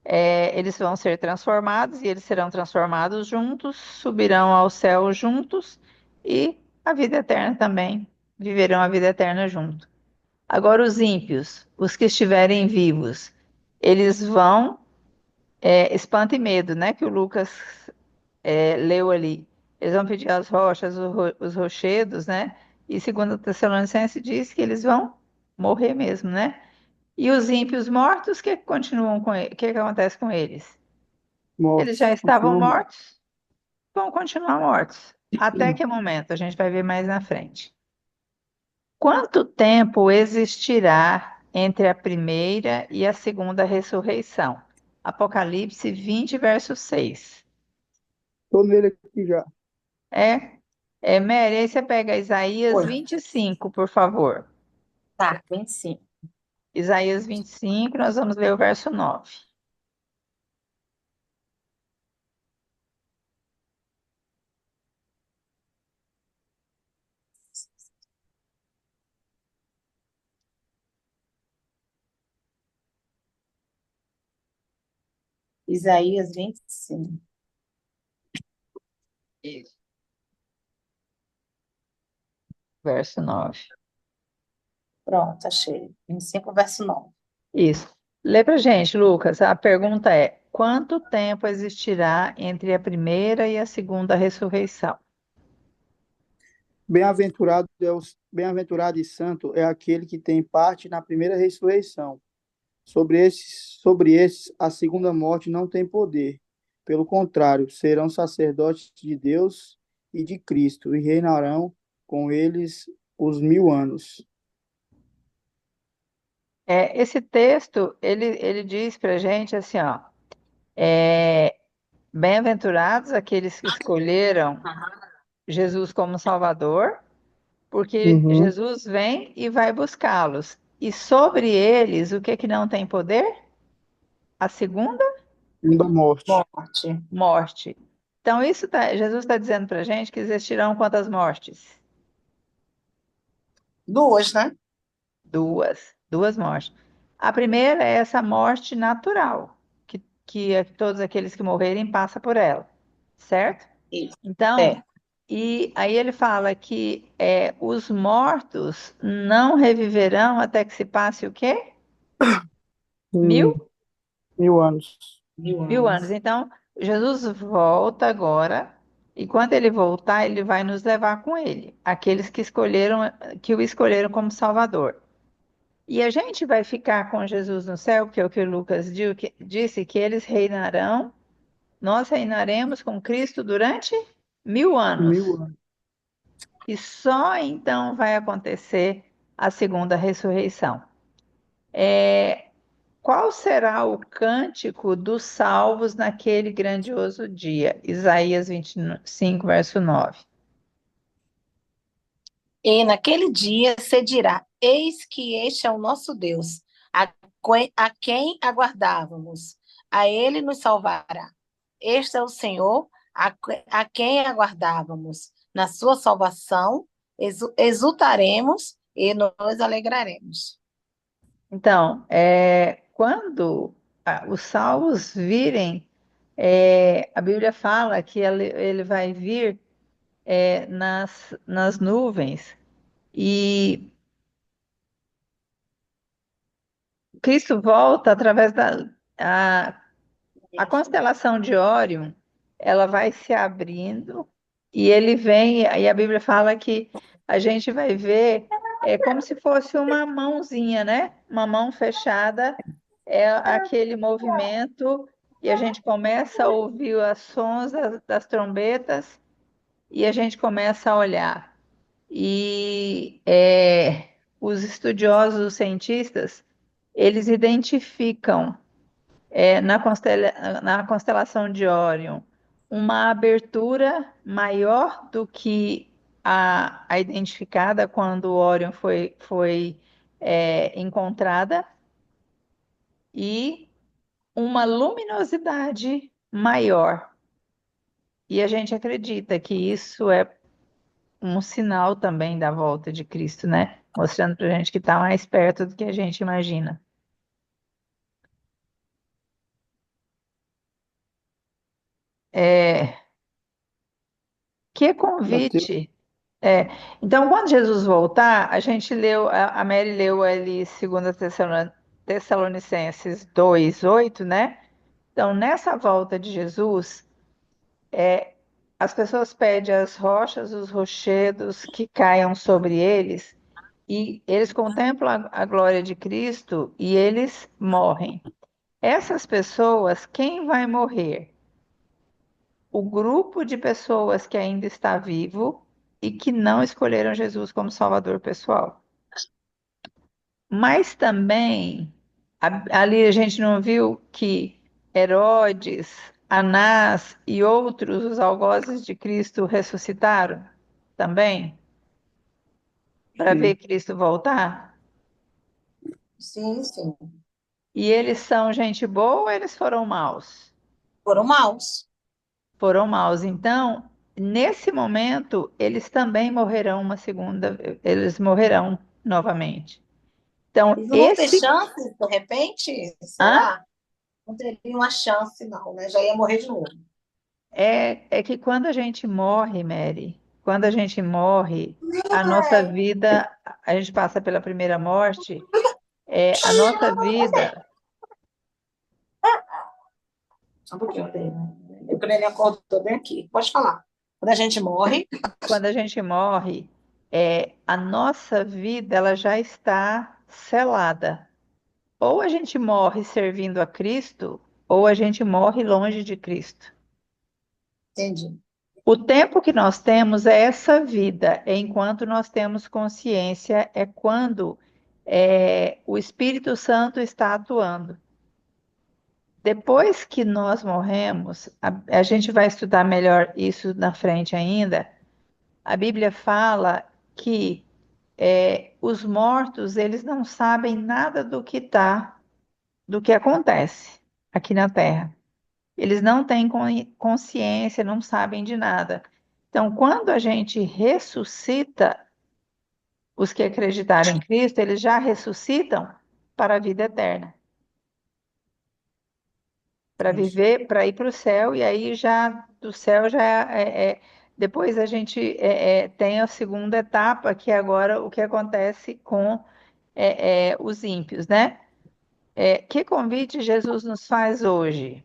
Eles vão ser transformados e eles serão transformados juntos, subirão ao céu juntos e a vida eterna também, viverão a vida eterna junto. Agora, os ímpios, os que estiverem vivos, eles vão, espanto e medo, né? Que o Lucas leu ali. Eles vão pedir as rochas, os rochedos, né? E segundo o Tessalonicenses diz que eles vão morrer mesmo, né? E os ímpios mortos, o que continuam com ele? O que acontece com eles? Eles já Mortos. estavam Continuam mortos. mortos, vão continuar mortos. Até que momento? A gente vai ver mais na frente. Quanto tempo existirá entre a primeira e a segunda ressurreição? Apocalipse 20, verso 6. Estou nele aqui já. Mary, aí você pega Isaías Oi. 25, por favor. Tá, 25. Isaías 25, nós vamos ler o verso 9. Isaías 25. Isso. Verso 9. Pronto, achei. 25, verso 9. Isso. Lê pra gente, Lucas. A pergunta é: quanto tempo existirá entre a primeira e a segunda ressurreição? Bem-aventurado e santo é aquele que tem parte na primeira ressurreição. Sobre esses, a segunda morte não tem poder. Pelo contrário, serão sacerdotes de Deus e de Cristo e reinarão com eles os 1000 anos. Esse texto, ele diz pra gente assim, ó, é, bem-aventurados aqueles que escolheram Jesus como Salvador, porque Uhum. Jesus vem e vai buscá-los. E sobre eles, o que que não tem poder? A segunda Da morte. Morte. morte. Então, Jesus está dizendo para a gente que existirão quantas mortes? Duas, né? Duas mortes. A primeira é essa morte natural, que todos aqueles que morrerem passam por ela, certo? Isso. Então, É. e aí ele fala que os mortos não reviverão até que se passe o quê? Em Mil? 1000 anos. 1000 anos. anos. Então, Jesus volta agora, e quando ele voltar, ele vai nos levar com ele, aqueles que o escolheram como Salvador. E a gente vai ficar com Jesus no céu, que é o que o Lucas disse, que eles reinarão, nós reinaremos com Cristo durante 1000 anos. 1000 anos. E só então vai acontecer a segunda ressurreição. Qual será o cântico dos salvos naquele grandioso dia? Isaías 25, verso 9. E naquele dia se dirá: Eis que este é o nosso Deus, a quem aguardávamos. A ele nos salvará. Este é o Senhor, a quem aguardávamos. Na sua salvação, exultaremos e nos alegraremos. Então, quando os salvos virem, a Bíblia fala que ele vai vir nas nuvens. E Cristo volta através a constelação de Órion. ela vai se abrindo e ele vem, e a Bíblia fala que a gente vai ver como se fosse uma mãozinha, né? Uma mão fechada, é aquele movimento, e a gente começa a ouvir os sons das trombetas e a gente começa a olhar. E os estudiosos, os cientistas, eles identificam na constelação de Órion uma abertura maior do que a identificada quando o Órion foi encontrada e uma luminosidade maior. E a gente acredita que isso é um sinal também da volta de Cristo, né? Mostrando para a gente que está mais perto do que a gente imagina. É, que Mateus, convite! É, então, quando Jesus voltar, a gente leu, a Mary leu ali 2 Tessalonicenses 2:8, né? Então, nessa volta de Jesus, as pessoas pedem as rochas, os rochedos que caiam sobre eles, e eles contemplam a glória de Cristo e eles morrem. Essas pessoas, quem vai morrer? O grupo de pessoas que ainda está vivo e que não escolheram Jesus como Salvador pessoal. Mas também, ali a gente não viu que Herodes, Anás e outros, os algozes de Cristo, ressuscitaram também para ver sim. Cristo voltar? Sim, sim. E eles são gente boa ou eles foram maus? Foram maus. Foram maus. Então, nesse momento, eles também morrerão uma segunda, eles morrerão novamente. Então, Eles não vão ter esse, chance, de repente? hã? Será? Não teria uma chance, não, né? Já ia morrer de novo. É que quando a gente morre, Mary, quando a gente morre, a nossa vida, a gente passa pela primeira morte, a nossa vida, Só um pouquinho, eu quando ele acordou bem aqui. Pode falar. Quando a gente morre, quando a gente morre, a nossa vida, ela já está selada. Ou a gente morre servindo a Cristo, ou a gente morre longe de Cristo. entendi. O tempo que nós temos é essa vida, é enquanto nós temos consciência, é quando o Espírito Santo está atuando. Depois que nós morremos, a gente vai estudar melhor isso na frente ainda. A Bíblia fala que os mortos, eles não sabem nada do que acontece aqui na Terra. Eles não têm consciência, não sabem de nada. Então, quando a gente ressuscita, os que acreditarem em Cristo, eles já ressuscitam para a vida eterna, para Entendi. viver, para ir para o céu, e aí já do céu já depois a gente tem a segunda etapa, que é agora o que acontece com os ímpios, né? Que convite Jesus nos faz hoje?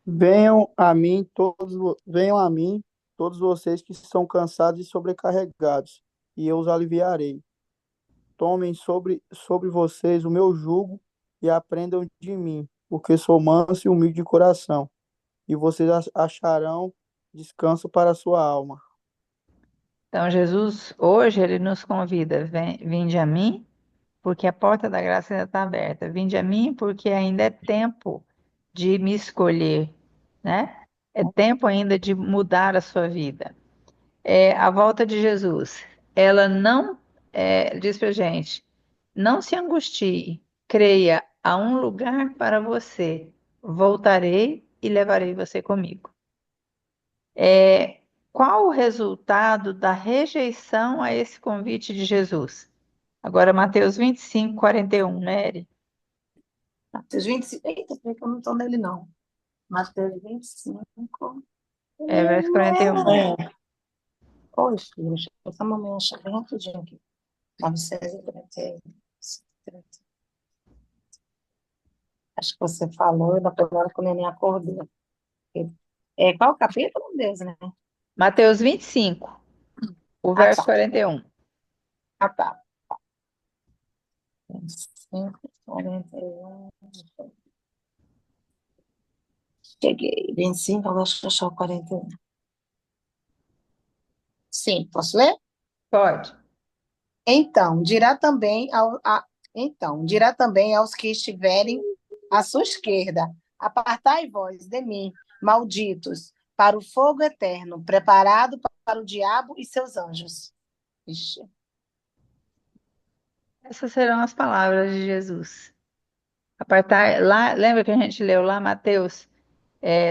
Venham a mim, todos vocês que são cansados e sobrecarregados, e eu os aliviarei. Tomem sobre vocês o meu jugo e aprendam de mim, porque sou manso e humilde de coração, e vocês acharão descanso para a sua alma. Então, Jesus, hoje, ele nos convida, vinde a mim, porque a porta da graça ainda está aberta. Vinde a mim, porque ainda é tempo de me escolher, né? É tempo ainda de mudar a sua vida. A volta de Jesus, ela não, diz pra gente, não se angustie, creia, há um lugar para você. Voltarei e levarei você comigo. Qual o resultado da rejeição a esse convite de Jesus? Agora, Mateus 25:41, Mary. Mateus 25. Eita, peraí que eu não estou nele, não. Mateus 25. Verso 41. É. Poxa, deixa eu essa mamãe achar bem rapidinho aqui. 940. Acho que você falou, e depois na hora que o neném acordou. Qual o capítulo, meu Deus, né? Mateus 25, o Ah, verso tá. 41. Ah, tá. 25, 41. Cheguei. 25, agora deixa eu achar o 41. Sim, posso ler? Pode. Então, dirá também aos que estiverem à sua esquerda: Apartai vós de mim, malditos, para o fogo eterno, preparado para o diabo e seus anjos. Ixi. Essas serão as palavras de Jesus. Apartar, lá, lembra que a gente leu lá Mateus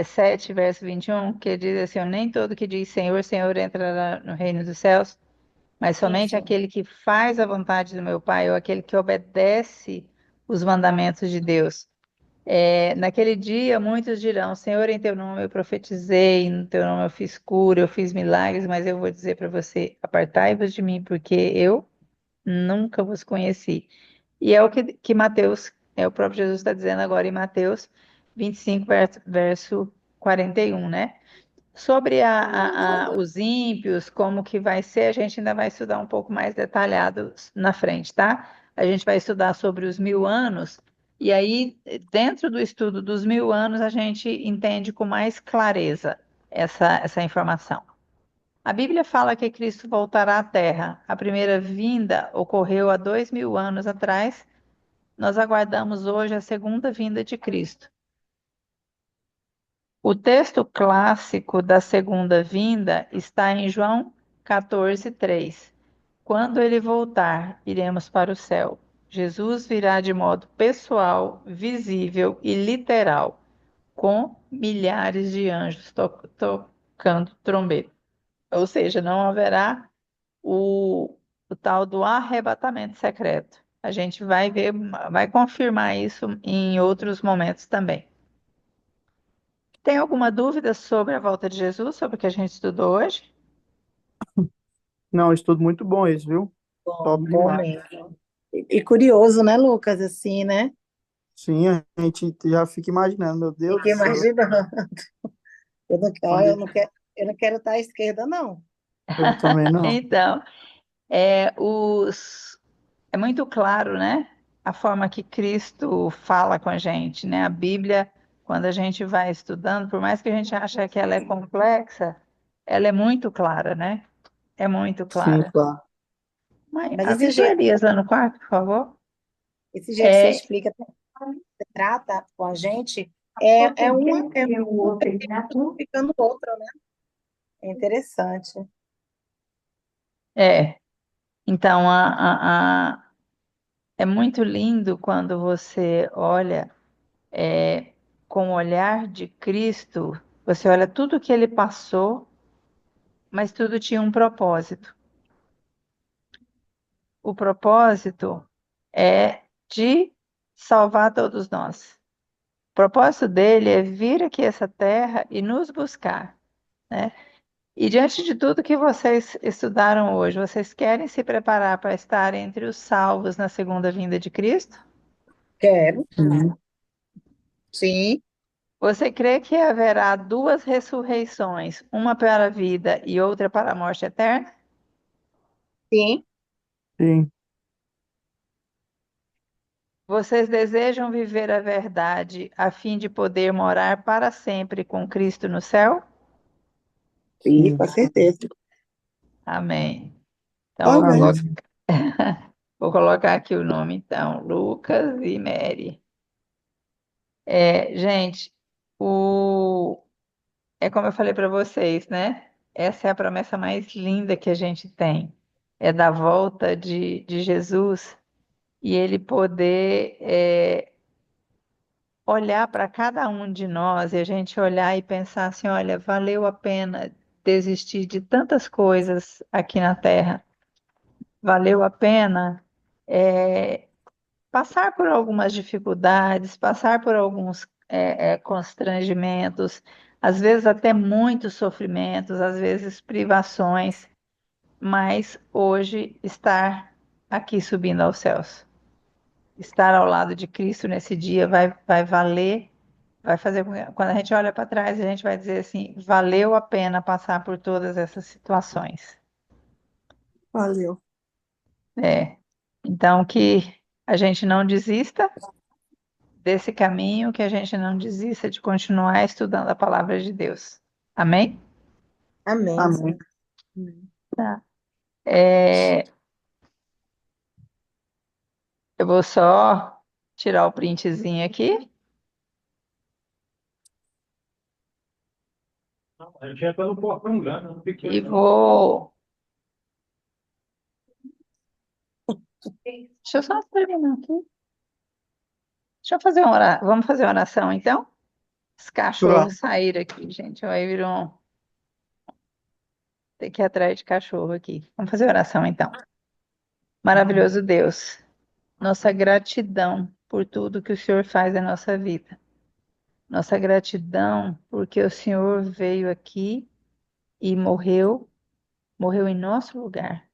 7, verso 21, que diz assim: nem todo que diz Senhor, Senhor entrará no reino dos céus, mas Sim, somente sim. aquele que faz a vontade do meu Pai, ou aquele que obedece os mandamentos de Deus. Naquele dia, muitos dirão: Senhor, em teu nome eu profetizei, em teu nome eu fiz cura, eu fiz milagres, mas eu vou dizer para você: apartai-vos de mim, porque eu nunca vos conheci. E é o que Mateus, o próprio Jesus está dizendo agora em Mateus 25, verso 41, né? Sobre os ímpios, como que vai ser, a gente ainda vai estudar um pouco mais detalhado na frente, tá? A gente vai estudar sobre os 1000 anos, e aí, dentro do estudo dos 1000 anos, a gente entende com mais clareza essa informação. A Bíblia fala que Cristo voltará à Terra. A primeira vinda ocorreu há 2000 anos atrás. Nós aguardamos hoje a segunda vinda de Cristo. O texto clássico da segunda vinda está em João 14:3. Quando ele voltar, iremos para o céu. Jesus virá de modo pessoal, visível e literal, com milhares de anjos tocando trombeta. Ou seja, não haverá o tal do arrebatamento secreto. A gente vai ver, vai confirmar isso em outros momentos também. Tem alguma dúvida sobre a volta de Jesus, sobre o que a gente estudou hoje? Não, estudo muito bom esse, viu? Bom, Top bom demais. mesmo. E curioso, né, Lucas? Assim, né? Sim, a gente já fica imaginando, meu Deus do Fiquei céu, imaginando. Eu não, ó, quando eu não quero estar à esquerda, não. eu também não. Então, é, é muito claro, né? A forma que Cristo fala com a gente, né? A Bíblia, quando a gente vai estudando, por mais que a gente ache que ela é complexa, ela é muito clara, né? É muito Sim, clara. claro. Mãe, Mas avisa o Elias lá no quarto, por favor. esse jeito que você É, explica, você trata com a gente, é um explicando o outro, né? É interessante. é. Então, é muito lindo quando você olha com o olhar de Cristo, você olha tudo que ele passou, mas tudo tinha um propósito. O propósito é de salvar todos nós. O propósito dele é vir aqui a essa terra e nos buscar, né? E diante de tudo que vocês estudaram hoje, vocês querem se preparar para estar entre os salvos na segunda vinda de Cristo? Quero, Sim. sim, Você crê que haverá duas ressurreições, uma para a vida e outra para a morte eterna? sim, Sim. Vocês desejam viver a verdade a fim de poder morar para sempre com Cristo no céu? sim, Sim. com certeza. Amém. Então, Amém. vou colocar aqui o nome, então, Lucas e Mary. Gente, é como eu falei para vocês, né? Essa é a promessa mais linda que a gente tem. É da volta de Jesus e ele poder olhar para cada um de nós e a gente olhar e pensar assim: olha, valeu a pena desistir de tantas coisas aqui na Terra, valeu a pena passar por algumas dificuldades, passar por alguns constrangimentos, às vezes até muitos sofrimentos, às vezes privações, mas hoje estar aqui subindo aos céus. estar ao lado de Cristo nesse dia vai valer, vai fazer quando a gente olha para trás, a gente vai dizer assim, valeu a pena passar por todas essas situações. Valeu. É. Então que a gente não desista desse caminho, que a gente não desista de continuar estudando a palavra de Deus. Amém? Amém. Amém. Tá. É, eu vou só tirar o printzinho aqui A gente entra no portão grande, no e pequeno. vou. Deixa eu só terminar aqui. Deixa eu fazer Vamos fazer uma oração então? Os Vamos. cachorros saíram aqui, gente. Aí virou. Tem que ir atrás de cachorro aqui. Vamos fazer oração então. Maravilhoso Deus, nossa gratidão por tudo que o Senhor faz na nossa vida. Nossa gratidão porque o Senhor veio aqui e morreu em nosso lugar.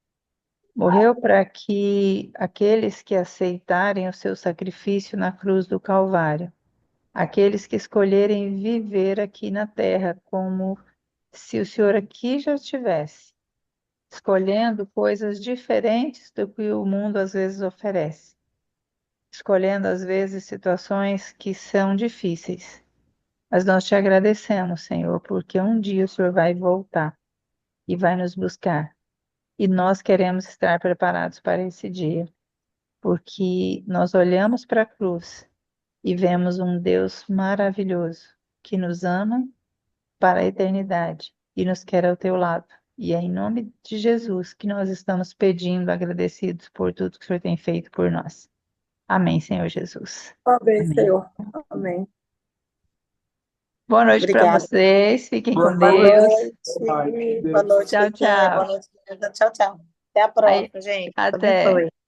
Morreu para que aqueles que aceitarem o seu sacrifício na cruz do Calvário, aqueles que escolherem viver aqui na terra como se o Senhor aqui já estivesse, escolhendo coisas diferentes do que o mundo às vezes oferece, escolhendo às vezes situações que são difíceis. Mas nós te agradecemos, Senhor, porque um dia o Senhor vai voltar e vai nos buscar. E nós queremos estar preparados para esse dia, porque nós olhamos para a cruz e vemos um Deus maravilhoso que nos ama para a eternidade e nos quer ao teu lado. E é em nome de Jesus que nós estamos pedindo, agradecidos por tudo que o Senhor tem feito por nós. Amém, Senhor Jesus. Amém, Amém. Senhor. Amém. Boa noite para Obrigada. vocês. Fiquem com Boa Boa Deus. noite. Boa noite, Tchau, Riquinha. Boa tchau. noite, Linda. Tchau, tchau. Até a Aí, próxima, gente. até. Abençoe.